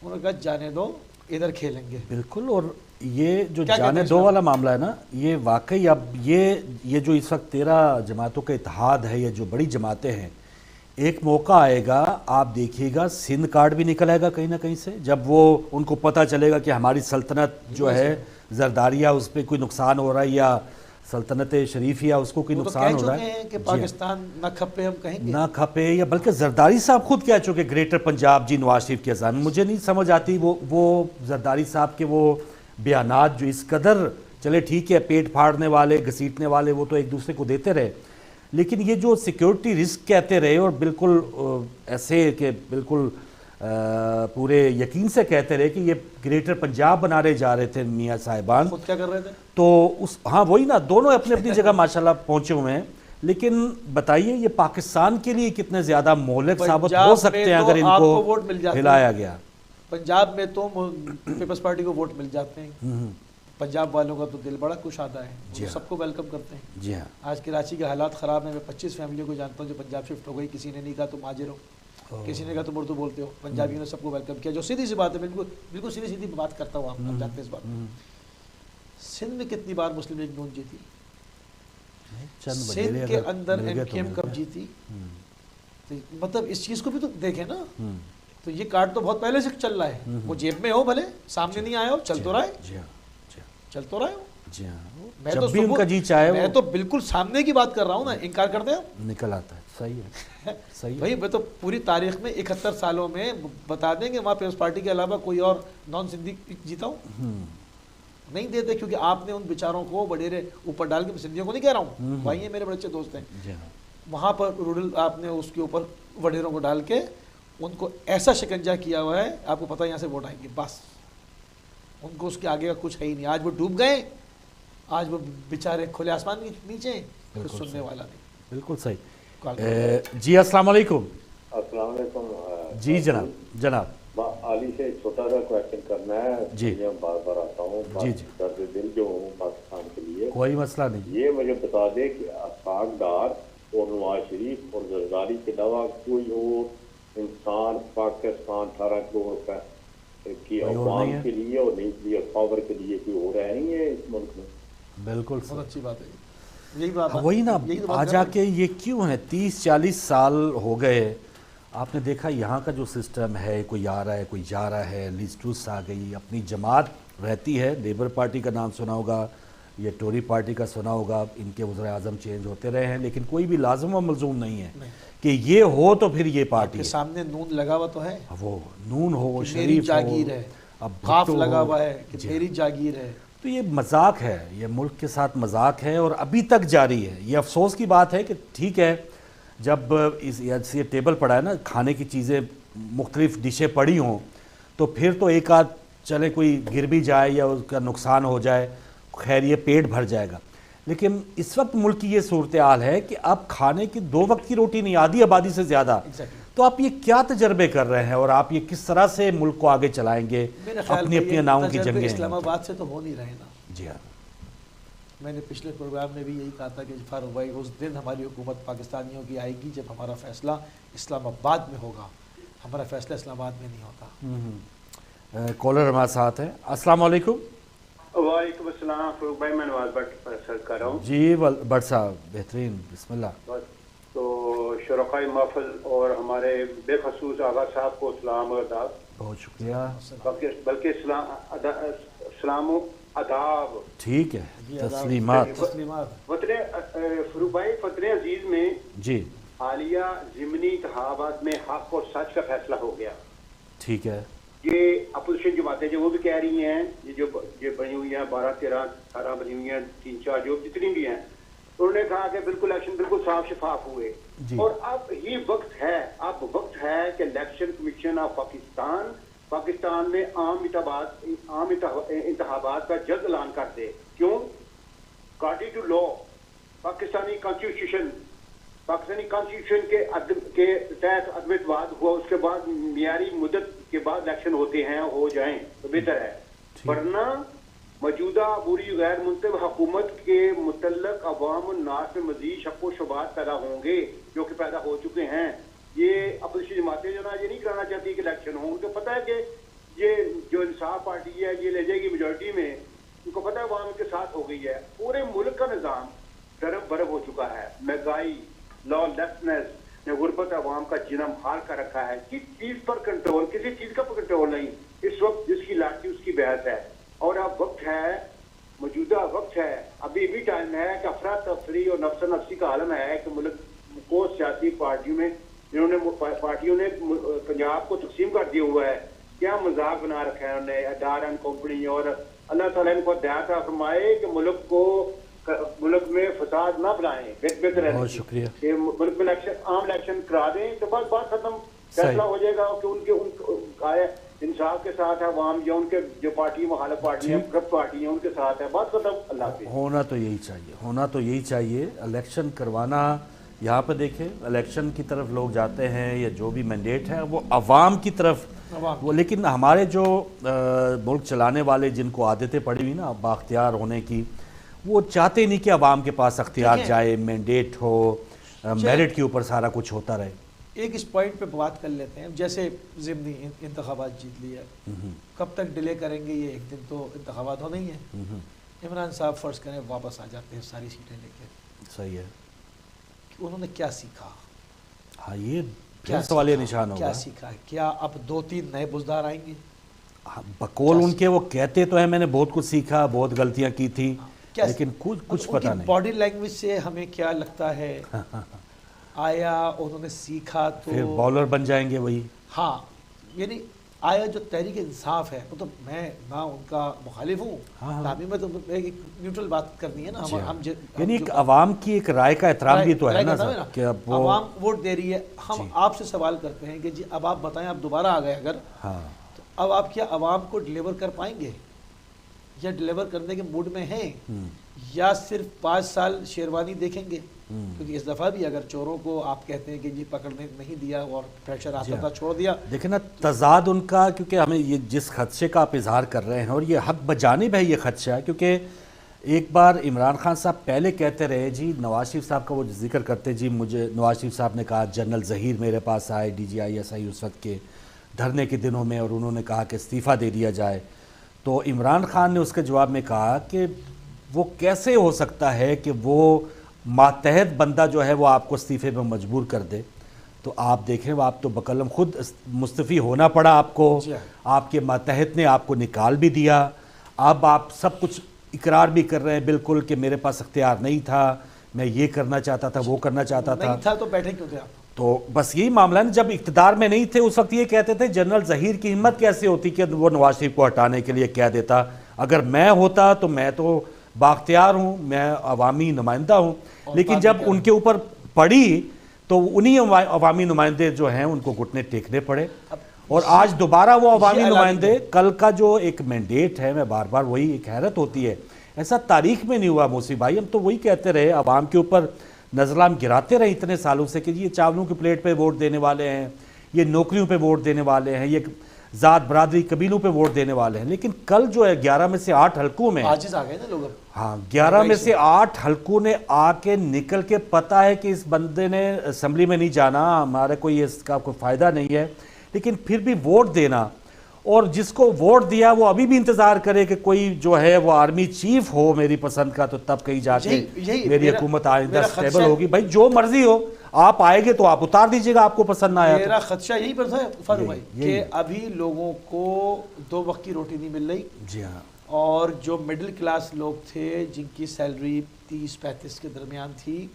انہوں نے کہا جانے دو ادھر کھیلیں گے. بالکل. اور یہ جو جانے دو والا معاملہ ہے نا، یہ واقعی اب یہ جو اس وقت 13 جماعتوں کا اتحاد ہے، یہ جو بڑی جماعتیں ہیں، ایک موقع آئے گا آپ دیکھیے گا سندھ کارڈ بھی نکل آئے گا کہیں نہ کہیں سے، جب وہ ان کو پتہ چلے گا کہ ہماری سلطنت جو ہے زرداریہ اس پہ کوئی نقصان ہو رہا ہے، یا سلطنت شریفیہ اس کو کوئی نقصان ہو رہا ہے. وہ تو کہہ چکے ہیں کہ پاکستان نہ کھپے، ہم کہیں گے نہ کھپے، یا بلکہ زرداری صاحب خود کہہ چکے گریٹر پنجاب جی نواز شریف کے اذان. مجھے نہیں سمجھ آتی وہ زرداری صاحب کے وہ بیانات جو اس قدر، چلے ٹھیک ہے پیٹ پھاڑنے والے گھسیٹنے والے وہ تو ایک دوسرے کو دیتے رہے، لیکن یہ جو سیکیورٹی رسک کہتے رہے اور بالکل ایسے کہ بالکل پورے یقین سے کہتے رہے کہ یہ گریٹر پنجاب بنانے جا رہے تھے میاں صاحبان، خود کیا کر رہے تھے تو ہاں وہی نا، دونوں اپنی اپنی جگہ ماشاءاللہ پہنچے ہوئے ہیں. لیکن بتائیے یہ پاکستان کے لیے کتنے زیادہ مہلک ثابت ہو سکتے ہیں اگر ان کو ہلایا گیا. پنجاب میں تو پیپلز پارٹی کو ووٹ مل جاتے ہیں، پنجاب والوں کا تو دل بڑا خوش آتا ہے، وہ سب کو ویلکم کرتے ہیں. جی ہاں. آج کراچی کے حالات خراب ہیں، میں 25 فیملیوں کو جانتا ہوں جو پنجاب شفٹ ہو گئی، کسی نے نہیں کہا تم مہاجر ہو، کسی نے کہا تم اردو بولتے ہو، پنجابیوں نے سب کو ویلکم کیا، جو سیدھی سی بات ہے، بالکل سیدھی بات کرتا ہوں، آپ جانتے ہیں اس بات. سندھ میں کتنی بار مسلم لیگ نون جیتی؟ سندھ کے اندر ایم کیو ایم کب جیتی؟ مطلب اس چیز کو بھی تو دیکھیں نا. تو یہ کارڈ تو بہت پہلے سے چل رہا ہے، وہ جیب میں ہو بھلے سامنے نہیں آیا ہو، چل تو رہا ہے، چل تو رہا ہے. میں تو بالکل سامنے کی بات کر رہا ہوں نا، انکار کرتے ہیں نکل آتا ہے. صحیح ہے، صحیح. بھائی میں تو پوری تاریخ میں 71 سالوں میں بتا دیں کہ وہاں پیپلز پارٹی کے علاوہ کوئی اور نان سندھی جیتا ہوں نہیں دیتے، کیونکہ آپ نے ان بیچاروں کو وڈیرے اوپر ڈال کے، سندھیوں کو نہیں کہہ رہا ہوں، بھائی ہیں میرے بڑے اچھے دوست ہیں، وہاں پر رورل آپ نے اس کے اوپر وڈیروں کو ڈال کے ان کو ایسا شکنجہ کیا ہوا ہے، آپ کو پتہ یہاں سے ووٹ آئیں گے، بس ان کو اس کے آگے کا کچھ ہے ہی نہیں. آج وہ ڈوب گئے، آج وہ بیچارے کھلے آسمان کے نیچے ہیں، کچھ سننے والا نہیں. بالکل صحیح. جی السلام علیکم. السلام علیکم. جی جناب علی سے چھوٹا سا کویشچن کرنا ہے. جی میں بار بار آتا ہوں، جی درد دل جو ہوں پاکستان کے لیے، کوئی مسئلہ نہیں. یہ مجھے بتا دے کہ اسحاق ڈار اور نواز شریف اور زرداری کے علاوہ کوئی اور انسان پاکستان 18 کروڑ کی عوام کے لیے اور نیوکلیئر پاور کے لیے کوئی ہو رہا نہیں ہے اس ملک میں. بالکل بہت اچھی بات ہے. یہی بات وہی نا، آ جا کے یہ کیوں ہے 30-40 سال ہو گئے. آپ نے دیکھا یہاں کا جو سسٹم ہے، کوئی آ رہا ہے کوئی جا رہا ہے، لیز ٹروس آ گئی، اپنی جماعت رہتی ہے. لیبر پارٹی کا نام سنا ہوگا، یہ ٹوری پارٹی کا سنا ہوگا، ان کے وزراء اعظم چینج ہوتے رہے ہیں، لیکن کوئی بھی لازم و ملزوم نہیں ہے کہ یہ ہو تو پھر یہ پارٹی. سامنے نون لگا ہوا تو ہے، وہ نون ہو، میری شریف جاگیر ہے، اب خاف لگا ہوا ہے کہ میری جاگیر ہے. تو یہ مذاق ہے، یہ ملک کے ساتھ مذاق ہے اور ابھی تک جاری ہے. یہ افسوس کی بات ہے کہ ٹھیک ہے جب یہ ٹیبل پڑا ہے نا، کھانے کی چیزیں مختلف ڈشیں پڑی ہوں تو پھر تو ایک آدھ چلے کوئی گر بھی جائے یا اس کا نقصان ہو جائے، خیر یہ پیٹ بھر جائے گا. لیکن اس وقت ملک کی یہ صورتحال ہے کہ اب کھانے کی 2 وقت کی روٹی نہیں، آدھی آبادی سے زیادہ. تو آپ یہ کیا تجربے کر رہے ہیں اور آپ یہ کس طرح سے ملک کو آگے چلائیں گے؟ اپنی اپنی ناؤں کی جنگیں. اسلام آباد سے تو ہو نہیں رہے نا. جی ہاں، میں نے پچھلے پروگرام میں بھی یہی کہا تھا کہ فاروق بھائی اس دن ہماری حکومت پاکستانیوں کی آئے گی جب ہمارا فیصلہ اسلام آباد میں ہوگا. ہمارا فیصلہ اسلام آباد میں نہیں ہوتا. کالر ہمارے ساتھ ہیں. السلام علیکم. وعلیکم السلام فاروق بھائی، میں نواز بٹ پر سر کر رہا ہوں. جی بٹ صاحب بہترین، بسم اللہ. تو شرکائے محفل اور ہمارے بے خصوص آغا صاحب کو سلام اور آداب. بہت شکریہ. بلکہ سلام و آداب. ٹھیک ہے، تسلیمات. فاروق بھائی فتح عزیز میں جی حالیہ ضمنی انتخابات میں حق اور سچ کا فیصلہ ہو گیا. ٹھیک ہے. یہ اپوزیشن جماعتیں جو وہ بھی کہہ رہی ہیں، یہ بنی ہوئی ہیں 12, 13, 18 بنی ہوئی ہیں، 3, 4 جو جتنی بھی ہیں، انہوں نے کہا کہ بالکل الیکشن بالکل صاف شفاف ہوئے. اور اب یہ وقت ہے کہ الیکشن کمیشن آف پاکستان میں عام انتخابات کا جلد اعلان کر دے. کیوں؟ According to law Pakistani constitution کے تحت عدم اعتماد ہوا، اس کے بعد معیاری مدت کے بعد الیکشن ہوتے ہیں، ہو جائیں تو بہتر ہے. ورنہ موجودہ عبوری غیر منتخب حکومت کے متعلق عوام الناس میں مزید شک و شبہات پیدا ہوں گے جو کہ پیدا ہو چکے ہیں. یہ اپوزیشن جماعتیں جو نا یہ نہیں کرانا چاہتی کہ الیکشن ہو. ان کو پتہ ہے کہ یہ جو انصاف پارٹی ہے یہ لے جائے گی میجورٹی میں. ان کو پتہ ہے عوام کے ساتھ ہو گئی ہے. پورے ملک کا نظام درب برب ہو چکا ہے. مہنگائی، لا لیسنس نے غربت عوام کا جنم حال کر رکھا ہے. کس چیز پر کنٹرول، کسی چیز کا کنٹرول نہیں. اس وقت جس کی لاٹھی اس کی بحث ہے. اور اب وقت ہے، موجودہ وقت ہے، ابھی بھی ٹائم ہے کہ افراتفری اور نفس نفسی کا عالم ہے کہ ملک کو سیاسی پارٹیوں میں جنہوں نے پارٹیوں نے پنجاب کو تقسیم کر دیا ہوا ہے، کیا مذاق بنا رکھا ہے انہوں نے ادار اینڈ کمپنی. اور اللہ تعالیٰ ان کو ہدایت فرمائے کہ ملک میں فساد نہ بنائیں. بہتر ہے بہت شکریہ کہ ملک میں عام الیکشن کرا دیں تو بس بات ختم. فیصلہ ہو جائے گا کہ ان انصاف کے ساتھ ہے عوام، یا ان کے جو پارٹی مخالف پارٹی ہیں، کرپٹ پارٹی ہیں، ان کے ساتھ ہے. بات ختم. اللہ حافظ. ہونا تو یہی چاہیے الیکشن کروانا. یہاں پہ دیکھیں الیکشن کی طرف لوگ جاتے ہیں یا جو بھی مینڈیٹ ہے وہ عوام کی طرف وہ، لیکن ہمارے جو ملک چلانے والے جن کو عادتیں پڑی ہوئی نا بااختیار ہونے کی، وہ چاہتے نہیں کہ عوام کے پاس اختیار جائے، مینڈیٹ ہو، میرٹ کے اوپر سارا کچھ ہوتا رہے. ایک اس پوائنٹ پہ بات کر لیتے ہیں. جیسے ضمنی انتخابات جیت لیا، کب تک ڈیلے کریں گے؟ یہ ایک دن تو انتخابات ہونا ہی ہے. عمران صاحب فرض کریں واپس آ جاتے ہیں ساری سیٹیں لے کے، صحیح ہے. انہوں نے کیا سیکھا؟ ہاں یہ پھر سوال نشان ہوگا. کیا سیکھا ہے؟ کیا اب 2-3 نئے بزدار آئیں گے؟ بقول ان کے وہ کہتے تو ہیں میں نے بہت کچھ سیکھا، بہت غلطیاں کی تھی، لیکن کچھ پتہ نہیں. باڈی لینگویج سے ہمیں کیا لگتا ہے آیا انہوں نے سیکھا تو پھر بالر بن جائیں گے وہی؟ ہاں یعنی آیا جو تحریک انصاف ہے وہ تو میں نہ ان کا مخالف ہوں، تعمیم میں تو ایک نیوٹرل بات کرنی ہے نا. ہم یعنی ایک عوام کی ایک رائے کا احترام بھی تو ہے نا کہ اب عوام ووٹ دے رہی ہے. ہم آپ سے سوال کرتے ہیں کہ جی اب آپ بتائیں، آپ دوبارہ آ گئے اگر تو اب آپ کیا عوام کو ڈیلیور کر پائیں گے، یا ڈیلیور کرنے کے موڈ میں ہیں، یا صرف 5 سال شیروانی دیکھیں گے؟ کیونکہ اس دفعہ بھی اگر چوروں کو آپ کہتے ہیں کہ جی پکڑنے نہیں دیا اور پریشر آتا تھا چھوڑ دیا. دیکھیں نا تضاد ان کا، کیونکہ ہمیں یہ جس خدشے کا آپ اظہار کر رہے ہیں اور یہ حق بجانب ہے یہ خدشہ، کیونکہ ایک بار عمران خان صاحب پہلے کہتے رہے جی، نواز شریف صاحب کا وہ ذکر کرتے جی، مجھے نواز شریف صاحب نے کہا جنرل ظہیر میرے پاس آئے DGI اس وقت کے دھرنے کے دنوں میں، اور انہوں نے کہا کہ استعفیٰ دے دیا جائے. تو عمران خان نے اس کے جواب میں کہا کہ وہ کیسے ہو سکتا ہے کہ وہ ماتحت بندہ جو ہے وہ آپ کو استعفے میں مجبور کر دے. تو آپ دیکھیں وہ آپ تو بقلم خود مستعفی ہونا پڑا آپ کو، آپ کے ماتحت نے آپ کو نکال بھی دیا. اب آپ سب کچھ اقرار بھی کر رہے ہیں بالکل کہ میرے پاس اختیار نہیں تھا، میں یہ کرنا چاہتا تھا، وہ کرنا چاہتا تھا. نہیں تھا تو بیٹھے کیوں تھے آپ؟ تو بس یہی معاملہ ہے. جب اقتدار میں نہیں تھے اس وقت یہ کہتے تھے جنرل ظہیر کی ہمت کیسے ہوتی کہ وہ نواز شریف کو ہٹانے کے لیے کہہ دیتا. اگر میں ہوتا تو میں تو بااختیار ہوں، میں عوامی نمائندہ ہوں. لیکن جب ان کے اوپر پڑی تو انہی عوامی نمائندے جو ہیں ان کو گھٹنے ٹیکنے پڑے. اور آج دوبارہ وہ عوامی نمائندے، کل کا جو ایک مینڈیٹ ہے، میں بار بار وہی ایک حیرت ہوتی ہے، ایسا تاریخ میں نہیں ہوا موسی بھائی. ہم تو وہی کہتے رہے، عوام کے اوپر نظرام گراتے رہے اتنے سالوں سے کہ یہ چاولوں کی پلیٹ پہ ووٹ دینے والے ہیں، یہ نوکریوں پہ ووٹ دینے والے ہیں، یہ ذات برادری قبیلوں پہ ووٹ دینے والے ہیں. لیکن کل جو ہے 11 میں سے 8 حلقوں میں عاجز آ گئے نا لوگ. ہاں 11 میں سے 8 حلقوں نے آ کے نکل کے پتہ ہے کہ اس بندے نے اسمبلی میں نہیں جانا، ہمارے کوئی اس کا کوئی فائدہ نہیں ہے، لیکن پھر بھی ووٹ دینا. اور جس کو ووٹ دیا وہ ابھی بھی انتظار کرے کہ کوئی جو ہے وہ آرمی چیف ہو میری پسند کا، تو تب کہیں جا کے میری حکومت آئندہ سٹیبل ہوگی. بھائی جو مرضی ہو، آپ آئے گے تو آپ اتار دیجئے گا، آپ کو پسند نہ آیا. میرا خدشہ یہی پر تھا فاروق بھائی کہ ابھی لوگوں کو 2 وقت کی روٹی نہیں مل رہی. جی ہاں. اور جو مڈل کلاس لوگ تھے جن کی سیلری 30-35 کے درمیان تھی،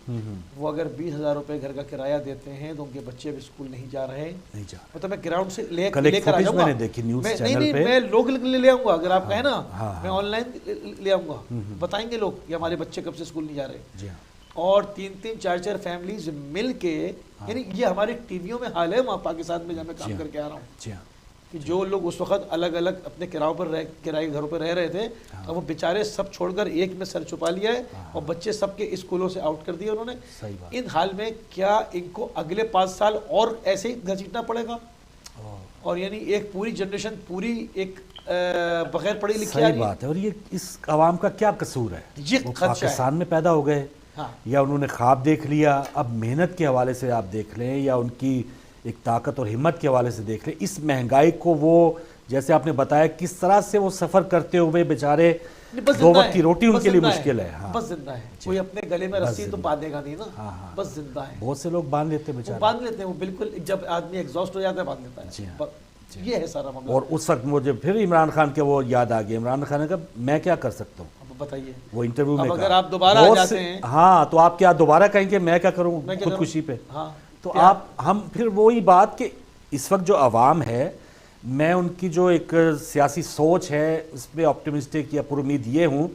وہ اگر 20,000 روپے گھر کا کرایہ دیتے ہیں تو ان کے بچے اب اسکول نہیں جا رہے. مطلب میں گراؤنڈ سے لے کر آ جاؤں گا، میں لوگ لے آؤں گا. اگر آپ کہیں نا میں آن لائن لے آؤں گا، بتائیں گے لوگ کہ ہمارے بچے کب سے اسکول نہیں جا رہے. اور 3-3 4-4 فیملیز مل کے، یعنی یہ ہمارے ٹی ویوں میں حال ہے وہاں پاکستان میں جہاں میں کام کر کے آ رہا ہوں، کہ جو لوگ اس وقت الگ الگ اپنے کرائے گھروں پہ رہ رہے تھے، اب وہ بیچارے سب چھوڑ کر ایک میں سر چھپا لیا ہے، اور بچے سب کے اسکولوں سے آؤٹ کر دیے انہوں نے. ان حال میں کیا ان کو اگلے 5 سال اور ایسے ہی گھسیٹنا پڑے گا؟ اور یعنی ایک پوری جنریشن، پوری ایک بغیر پڑھی لکھی صحیح بات ہے. اور یہ اس عوام کا کیا قصور ہے؟ یہ وہ خدشہ ہے. پاکستان میں پیدا ہو گئے یا انہوں نے خواب دیکھ لیا. اب محنت کے حوالے سے آپ دیکھ لیں یا ان کی ایک طاقت اور ہمت کے حوالے سے دیکھ لیں, اس مہنگائی کو وہ جیسے آپ نے بتایا کس طرح سے وہ سفر کرتے ہوئے بیچارے, دو وقت کی روٹی ان کے لیے مشکل ہے. بس زندہ ہے, کوئی اپنے گلے میں رسی تو باندھے گا نہیں نا, بس زندہ ہے. بہت سے لوگ باندھ لیتے ہیں بیچارے, باندھ لیتے ہیں وہ بالکل, جب آدمی ایگزاسٹ ہو جاتا ہے باندھ لیتا ہے. یہ ہے سارا معاملہ. اور اس وقت مجھے پھر عمران خان کے وہ یاد آ گیا. عمران خان نے کہا میں کیا کر سکتا ہوں, بتائیے وہ انٹرویو میں اگر آپ دوبارہ آ جاتے ہیں, ہاں تو آپ کیا دوبارہ کہیں گے میں کیا کروں خودکشی پہ؟ تو آپ ہم پھر وہی بات کہ اس وقت جو عوام ہے, میں ان کی جو ایک سیاسی سوچ ہے اس پہ آپٹیمسٹک یا پر امید یہ ہوں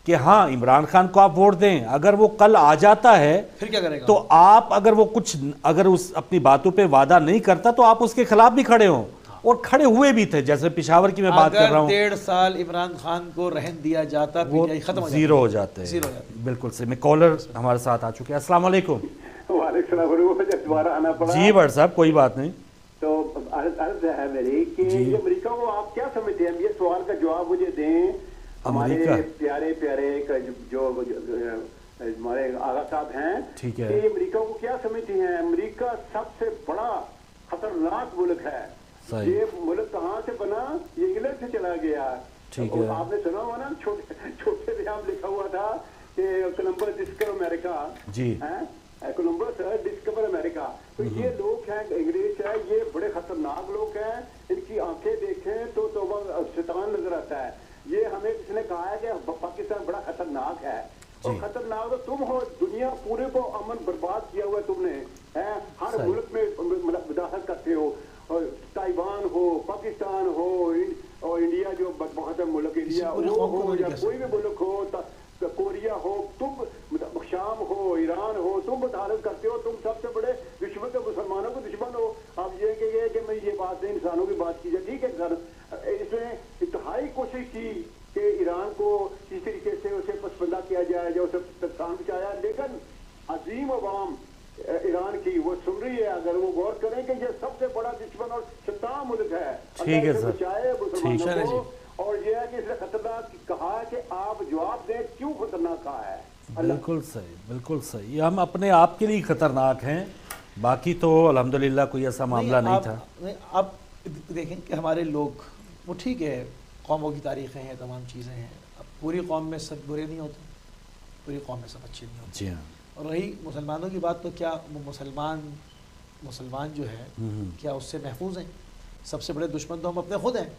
کہ ہاں عمران خان کو آپ ووٹ دیں, اگر وہ کل آ جاتا ہے پھر کیا کرے گا تو آپ اگر وہ کچھ اگر اس اپنی باتوں پہ وعدہ نہیں کرتا تو آپ اس کے خلاف بھی کھڑے ہوں, اور کھڑے ہوئے بھی تھے. جیسے پشاور کی میں بات کر رہا ہوں, اگر 1.5 سال عمران خان کو رہن دیا جاتا وہ ختم زیرو ہو جاتے ہیں. بالکل صحیح. میں کالر ہمارے ساتھ آ چکے ہیں. السلام علیکم. وعلیکم السلام. دوبارہ آنا پڑا. جی بٹ صاحب کوئی بات نہیں. تو عرض ہے میری کہ یہ امریکہ کو آپ کیا سمجھتے ہیں؟ یہ سوال کا جواب مجھے دیں. ہمارے پیارے جو ہمارے آغا صاحب ہیں کہ امریکہ کو کیا سمجھتے ہیں؟ امریکہ سب سے بڑا خطرناک ملک ہے. یہ ملک کہاں سے بنا؟ یہ انگلینڈ سے چلا گیا. آپ نے سنا ہوا نا, چھوٹے سے آپ لکھا ہوا تھا کہ کولمبس ڈسکور امریکہ. جی کولمبس ڈسکور امریکہ. تو یہ لوگ ہیں, انگریز ہے, یہ بڑے خطرناک لوگ ہیں. ان کی آنکھیں دیکھیں تو شیطان نظر آتا ہے. یہ ہمیں کسی نے کہا ہے کہ پاکستان بڑا خطرناک ہے, اور خطرناک تو تم ہو. دنیا پورے کو امن برباد کیا ہوا ہے تم نے. ہر ملک میں مداخلت کرتے ہو, تائیوان ہو, پاکستان ہو, اور انڈیا جو بہت ملک, انڈیا ہو یا کوئی بھی ملک ہو, کوریا ہو, تم شام ہو, ایران ہو, تم مداخلت کرتے ہو. تم سب سے بڑے دشمن تو مسلمانوں کے دشمن ہو. اب یہ کہ میں یہ بات نہیں, انسانوں کی بات کی جائے, ٹھیک ہے سر. اس نے انتہائی کوشش کی کہ ایران کو کسی طریقے سے اسے پسماندہ کیا جائے, جو اسے نقصان پہنچایا, لیکن عظیم عوام ایران کی وہ سن رہی ہے. اگر وہ غور کریں کہ یہ سب سے بڑا دشمن اور شیطان ملک ہے, ٹھیک ہے سر, بچائے مسلمانوں کو. اور یہ ہے کہ اس نے خطرناک کہا ہے کہ آپ جواب دیں کیوں خطرناک کہا ہے. بالکل صحیح, بالکل صحیح. ہم اپنے آپ کے لیے خطرناک ہیں, باقی تو الحمدللہ کوئی ایسا معاملہ نہیں تھا. اب دیکھیں کہ ہمارے لوگ وہ ٹھیک ہے, قوموں کی تاریخیں ہیں, تمام چیزیں ہیں. اب پوری قوم میں سب برے نہیں ہوتے, پوری قوم میں سب اچھے نہیں ہوتے. جی ہاں. اور رہی مسلمانوں کی بات, تو کیا وہ مسلمان جو ہے کیا اس سے محفوظ ہیں؟ سب سے بڑے دشمن تو ہم اپنے خود ہیں.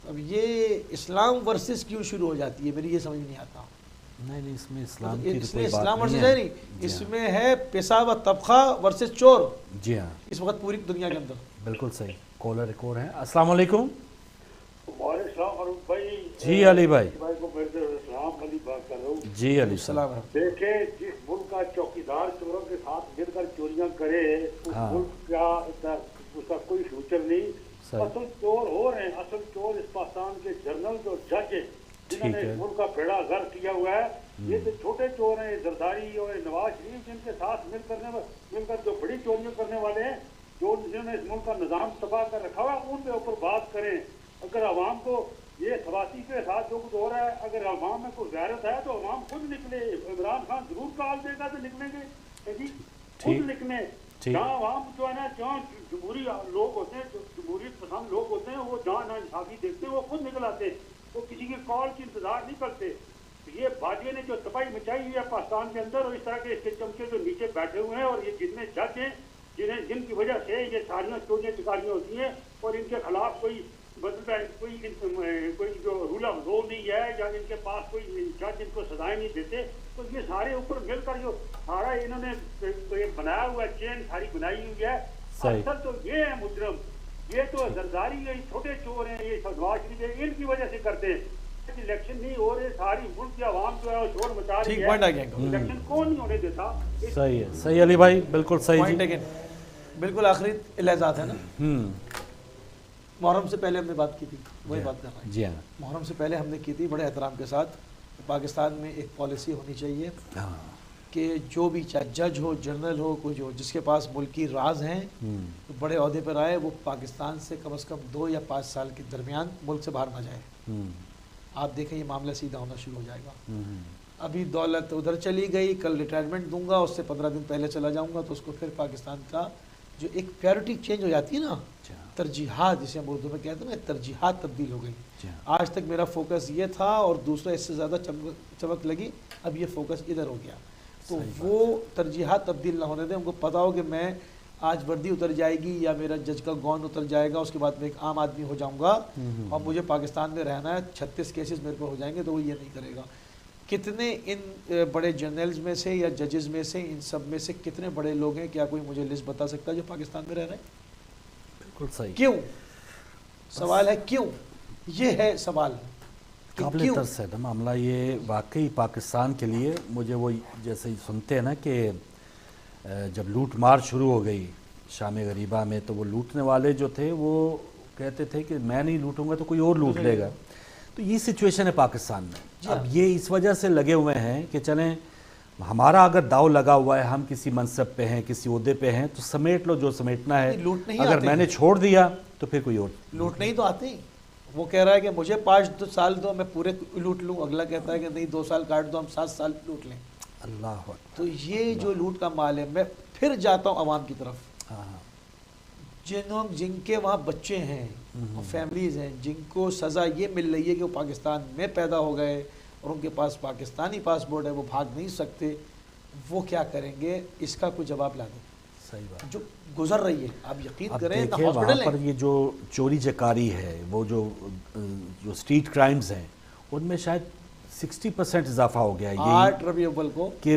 اب یہ اسلام ورسز کیوں شروع ہو جاتی ہے, میری یہ سمجھ نہیں آتا. نہیں اس میں اسلام کی اس کوئی میں بات اسلام ورسز نہیں ہے نہیں, اس میں ہے پیسہ و طبقہ ورسز چور. جی ہاں, اس وقت پوری دنیا کے اندر. بالکل صحیح. کالر ایک اور ہیں. السلام علیکم. وعلیکم السلام فاروق بھائی. جی علی بھائی. کو میرے السلام علی بات کر رہا ہوں. جی علی السلام. دیکھیں جس ملک کا چوکیدار چوروں کے ساتھ مل کر چوریاں کرے, اس ملک کا اس کا کوئی فیوچر نہیں. اصل چور ہو رہے ہیں, اصل چور اس پاکستان کے جنرل جو جج ہیں جنہوں نے اس ملک کا بیڑا غرق کیا ہوا ہے. یہ تو چھوٹے چور ہیں, زرداری اور نواز شریف, جن کے ساتھ مل کر جو بڑی چوریاں کرنے والے ہیں, جنہوں نے اس ملک کا نظام تباہ کر رکھا ہوا, ان کے اوپر بات کریں. اگر عوام کو یہ خواصی کے ساتھ جو کچھ ہو رہا ہے, اگر عوام میں کوئی غیرت ہے تو عوام خود نکلے. عمران خان ضرور کال دے گا تو نکلیں گے جی, خود نکلیں. جہاں عوام جو ہے نا, جہاں جمہوری لوگ ہوتے ہیں, جو جمہوریت پسند لوگ ہوتے ہیں, وہ جہاں ناانصافی دیکھتے ہیں وہ خود نکل آتے ہیں, وہ کسی کی کال کی انتظار نہیں کرتے. یہ باجے نے جو تباہی مچائی ہوئی ہے پاکستان کے اندر, اور اس طرح کے اس کے چمچے جو نیچے بیٹھے ہوئے ہیں, اور یہ جتنے جج ہیں جن کی وجہ سے یہ ساریاں چوریاں چکاریاں ہوتی ہیں, اور ان کے خلاف کوئی جو رول آف لا نہیں ہے, یا ان کے پاس کوئی جج ان کو سزائیں نہیں دیتے, تو یہ سارے اوپر مل کر جو سارا انہوں نے بنایا ہوا ہے, چین ساری بنائی ہوئی ہے. اکثر تو یہ ہے مجرم, یہ تو زرداری ہے, چھوٹے چور ہیں, یہ نواز شریف ہے, ان کی وجہ سے کرتے ہیں. الیکشن نہیں ہو رہے, ساری ملک کی عوام جو ہے وہ شور مچا رہی ہے, الیکشن کون نہیں ہونے دیتا. صحیح ہے, صحیح علی بھائی, بالکل صحیح. بالکل آخری الہذات ہے نا. محرم سے پہلے ہم نے بات کی تھی, وہی بات کر رہے ہیں. جی ہاں, محرم سے پہلے ہم نے کی تھی بڑے احترام کے ساتھ. پاکستان میں ایک پالیسی ہونی چاہیے کہ جو بھی چاہے جج ہو جنرل ہو کوئی جو جس کے پاس ملکی راز ہیں تو بڑے عہدے پر آئے وہ پاکستان سے کم از کم 2 یا 5 سال کے درمیان ملک سے باہر نہ جائے. آپ دیکھیں یہ معاملہ سیدھا ہونا شروع ہو جائے گا. ابھی دولت ادھر چلی گئی, کل ریٹائرمنٹ دوں گا, اس سے 15 دن پہلے چلا جاؤں گا, تو اس کو پھر پاکستان کا جو ایک پریورٹی چینج ہو جاتی ہے نا, ترجیحات جسے ہم اردو میں کہتے ہیں, ترجیحات تبدیل ہو گئی. آج تک میرا فوکس یہ تھا اور دوسرا اس سے زیادہ چمک لگی, اب یہ فوکس ادھر ہو گیا. تو وہ ترجیحات تبدیل نہ ہونے دیں. ان کو پتا ہو کہ میں آج وردی اتر جائے گی یا میرا جج کا گون اتر جائے گا, اس کے بعد میں ایک عام آدمی ہو جاؤں گا اور مجھے پاکستان میں رہنا ہے, 36 کیسز میرے پر ہو جائیں گے, تو وہ یہ نہیں کرے گا. کتنے ان بڑے جرنلز میں سے یا ججز میں سے ان سب میں سے کتنے بڑے لوگ ہیں, کیا کوئی مجھے لسٹ بتا سکتا ہے جو پاکستان میں رہ رہے ہیں؟ بالکل صحیح. کیوں؟ سوال ہے کیوں. یہ ہے سوال. قابل ترس ہے نا معاملہ یہ واقعی پاکستان کے لیے. مجھے وہ جیسے سنتے ہیں نا کہ جب لوٹ مار شروع ہو گئی شام غریبہ میں, تو وہ لوٹنے والے جو تھے وہ کہتے تھے کہ میں نہیں لوٹوں گا تو کوئی اور لوٹ لے گا. تو یہ سچویشن ہے پاکستان میں. اب یہ اس وجہ سے لگے ہوئے ہیں کہ چلیں ہمارا اگر داؤ لگا ہوا ہے, ہم کسی منصب پہ ہیں, کسی عہدے پہ ہیں, تو سمیٹ لو جو سمیٹنا ہے. اگر میں نے چھوڑ دیا تو پھر کوئی اور لوٹ نہیں تو آتے. وہ کہہ رہا ہے کہ مجھے 5 سال دو میں پورے لوٹ لوں, اگلا کہتا ہے کہ نہیں 2 سال کاٹ دو ہم 7 سال لوٹ لیں. اللہ. تو یہ جو لوٹ کا مال ہے, میں پھر جاتا ہوں عوام کی طرف. جن کے وہاں بچے ہیں, فیملیز ہیں, جن کو سزا یہ مل رہی ہے کہ وہ پاکستان میں پیدا ہو گئے اور ان کے پاس پاکستانی پاسپورٹ ہے, وہ بھاگ نہیں سکتے, وہ کیا کریں گے؟ اس کا کوئی جواب لا دیں. صحیح بات. جو گزر رہی ہے آپ یقین کریں, دیکھیں وہاں پر یہ جو چوری چکاری ہے, وہ جو اسٹریٹ کرائمز ہیں, ان میں شاید 60% اضافہ ہو گیا. 8 ربیع الاول کو کہ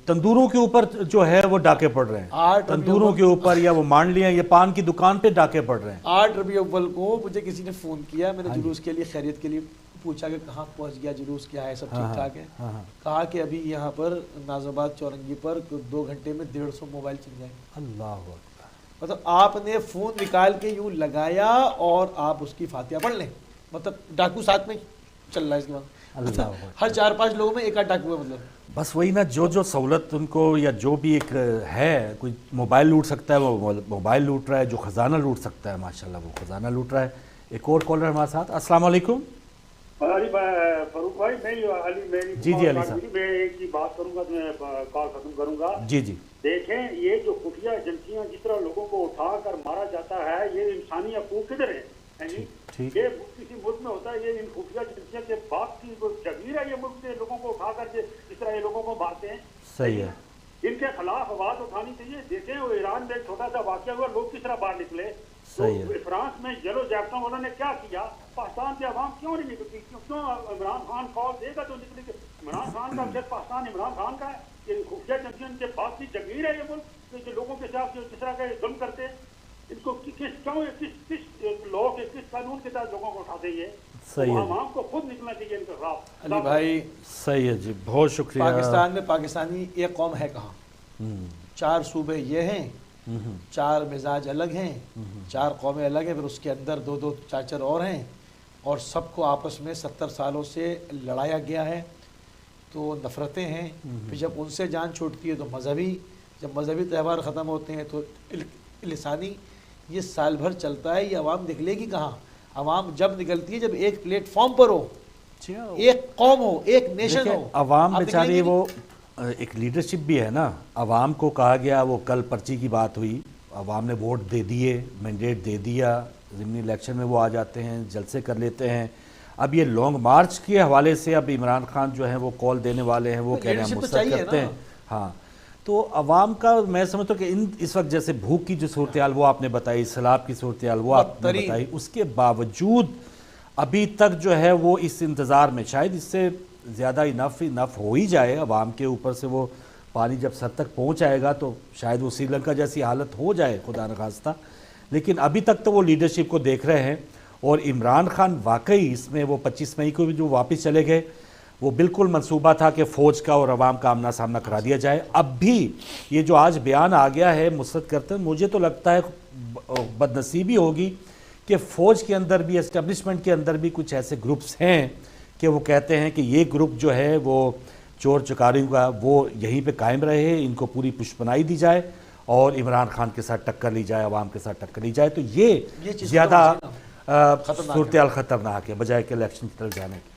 تندوروں کے اوپر جو ہے وہ ڈاکے پڑ رہے ہیں, تندوروں کے اوپر, یا وہ مان لیا یا پان کی دکان پہ ڈاکے پڑ رہے ہیں. 8 ربیع الاول کو مجھے کسی نے فون کیا, میں نے جلوس کے لیے خیریت کے لیے پوچھا کہ کہاں پہنچ گیا جلوس, کیا ہے, سب ٹھیک ٹھاک ہے؟ کہا کہ ابھی یہاں پر ناز آباد چورنگی پر 2 گھنٹے میں 150 موبائل چل جائیں. اللہ. مطلب آپ نے فون نکال کے یوں لگایا اور آپ اس کی فاتحہ پڑھ لیں. مطلب ڈاکو ساتھ میں چل رہا ہے اس کے بعد. ہر 4-5 لوگوں میں ایک آدھ ڈاکو ہے. مطلب بس وہی نا, جو سہولت ان کو, یا جو بھی ایک ہے, کوئی موبائل لوٹ سکتا ہے وہ موبائل لوٹ رہا ہے, جو خزانہ لوٹ سکتا ہے ماشاءاللہ وہ خزانہ لوٹ رہا ہے. ایک اور کالر ہمارے ساتھ. السلام علیکم. فاروق بھائی, جی علی صاحب, میں ایک ہی بات کروں گا تو میں کال ختم کروں گا. جی. دیکھیں یہ جو خفیہ ایجنسیاں جس طرح لوگوں کو اٹھا کر مارا جاتا ہے, یہ انسانی حقوق کدھر ہے؟ یہ کسی ملک میں ہوتا ہے, یہ ان خفیہ ایجنسیوں کے باپ کی جگیر ہے یہ ملک سے لوگوں کو اٹھا کر جس طرح یہ لوگوں کو مارتے ہیں. صحیح ہے. ان کے خلاف آواز اٹھانی چاہیے. دیکھیں وہ ایران میں ایک چھوٹا سا واقعہ ہوا, لوگ کس طرح باہر نکلے. فرانس میں یلو جیکٹوں والوں نے کیا کیا, پاکستان کی عوام کیوں نہیں نکلتی, کیوں عمران خان کال دے گا تو نکلے گی. عمران خان کا صرف پاکستان عمران خان کا ہے. یہ خفیہ ایجنسیوں کے باپ کی جگیر ہے یہ ملک, جو لوگوں کے ساتھ جس طرح کا ظلم کرتے ہیں. ان کو کس لو کے کس قانون کے تحت لوگوں کو اٹھاتے ہیں؟ صحیح ہے, عوام کو خود نکلنا چاہیے ان کے خلاف. علی بھائی صحیح ہے جی, بہت شکریہ. پاکستان میں پاکستانی ایک قوم ہے کہاں؟ 4 صوبے یہ ہیں, 4 مزاج الگ ہیں, 4 قومیں الگ ہیں, پھر اس کے اندر 2 چاچر اور ہیں, اور سب کو آپس میں 70 سالوں سے لڑایا گیا ہے. تو نفرتیں ہیں. پھر جب ان سے جان چھوٹتی ہے تو مذہبی, جب مذہبی تہوار ختم ہوتے ہیں تو لسانی. یہ سال بھر چلتا ہے. یہ عوام نکلے گی کہاں؟ عوام جب نکلتی ہے جب ایک پلیٹ فارم پر ہو, ایک قوم ہو, ایک نیشن ہو. عوام بیچاری وہ ایک لیڈرشپ بھی ہے نا. عوام کو کہا گیا, وہ کل پرچی کی بات ہوئی, عوام نے ووٹ دے دیے, مینڈیٹ دے دیا, ضمنی الیکشن میں وہ آ جاتے ہیں, جلسے کر لیتے ہیں. اب یہ لانگ مارچ کے حوالے سے اب عمران خان جو ہیں وہ کال دینے والے ہیں, وہ کہہ رہے ہیں مسترد کرتے ہیں. ہاں, تو عوام کا میں سمجھتا ہوں کہ اس وقت جیسے بھوک کی جو صورتحال وہ آپ نے بتائی, سیلاب کی صورتحال وہ آپ نے بتائی, اس کے باوجود ابھی تک جو ہے وہ اس انتظار میں, شاید اس سے زیادہ انف ہو ہی جائے عوام کے اوپر سے, وہ پانی جب سر تک پہنچ آئے گا تو شاید وہ سری لنکا جیسی حالت ہو جائے خدا نخواستہ. لیکن ابھی تک تو وہ لیڈرشپ کو دیکھ رہے ہیں. اور عمران خان واقعی اس میں وہ 25 مئی کو بھی جو واپس چلے گئے, وہ بالکل منصوبہ تھا کہ فوج کا اور عوام کا آمنا سامنا کرا دیا جائے. اب بھی یہ جو آج بیان آ گیا ہے مسترد کرتے ہیں, مجھے تو لگتا ہے بد نصیبی ہوگی کہ فوج کے اندر بھی, اسٹیبلشمنٹ کے اندر بھی کچھ ایسے گروپس ہیں کہ وہ کہتے ہیں کہ یہ گروپ جو ہے وہ چور چکاریوں کا وہ یہیں پہ قائم رہے، ان کو پوری پشپنائی دی جائے اور عمران خان کے ساتھ ٹکر لی جائے، عوام کے ساتھ ٹکر لی جائے، تو یہ چیز زیادہ صورتحال خطرناک ہے بجائے کہ الیکشن کی طرف جانے کی۔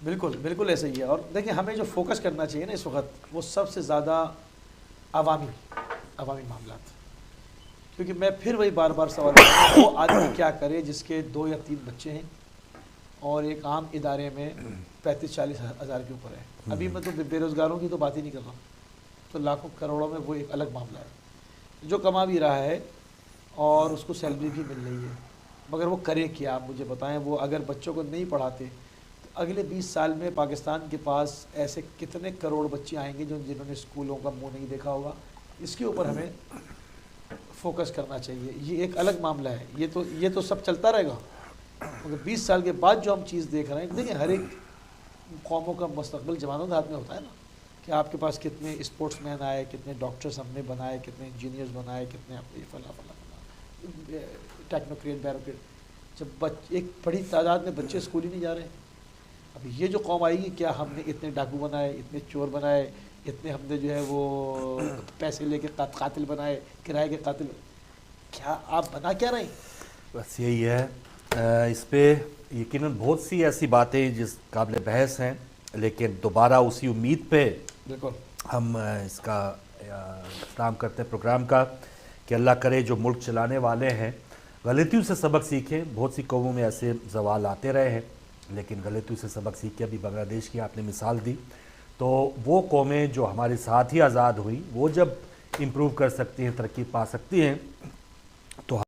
بالکل بالکل ایسا ہی ہے۔ اور دیکھیں ہمیں جو فوکس کرنا چاہیے نا اس وقت وہ سب سے زیادہ عوامی معاملات، کیونکہ میں پھر وہی بار بار سوال کرتا ہوں، وہ آدمی کیا کرے جس کے 2 یا 3 بچے ہیں اور ایک عام ادارے میں 35-40 ہزار کے اوپر ہے۔ ابھی میں تو بے روزگاروں کی تو بات ہی نہیں کر رہا ہوں، تو لاکھوں کروڑوں میں وہ ایک الگ معاملہ ہے، جو کما بھی رہا ہے اور اس کو سیلری بھی مل رہی ہے، مگر وہ کرے کیا؟ آپ مجھے بتائیں۔ وہ اگر بچوں کو نہیں پڑھاتے تو اگلے 20 سال میں پاکستان کے پاس ایسے کتنے کروڑ بچے آئیں گے جنہوں نے اسکولوں کا منہ نہیں دیکھا ہوگا؟ اس کے اوپر ہمیں فوکس کرنا چاہیے۔ یہ ایک الگ معاملہ ہے، یہ تو سب چلتا رہے گا، مگر 20 سال کے بعد جو ہم چیز دیکھ رہے ہیں، دیکھیں ہر ایک قوموں کا مستقبل جوانوں کے ہاتھ میں ہوتا ہے نا، کہ آپ کے پاس کتنے اسپورٹس مین آئے، کتنے ڈاکٹرز ہم نے بنائے، کتنے انجینئرز بنائے، کتنے فلاں ٹیکنوکریٹ بیروکریٹ، جب ایک بڑی تعداد میں بچے اسکول ہی نہیں جا رہے ہیں۔ اب یہ جو قوم آئے گی، کیا ہم نے اتنے ڈاکو بنائے، اتنے چور بنائے، اتنے ہم نے جو ہے وہ پیسے لے کے قاتل بنائے، کرائے کے قاتل، کیا آپ بنا کیا رہے ہیں؟ بس یہی ہے۔ اس پہ یقیناً بہت سی ایسی باتیں جس قابل بحث ہیں، لیکن دوبارہ اسی امید پہ بالکل ہم اس کا اختتام کرتے ہیں پروگرام کا، کہ اللہ کرے جو ملک چلانے والے ہیں غلطیوں سے سبق سیکھیں۔ بہت سی قوموں میں ایسے زوال آتے رہے ہیں، لیکن غلطیوں سے سبق سیکھ کے ابھی بنگلہ دیش کی آپ نے مثال دی، تو وہ قومیں جو ہمارے ساتھ ہی آزاد ہوئی، وہ جب امپروو کر سکتی ہیں، ترقی پا سکتی ہیں، تو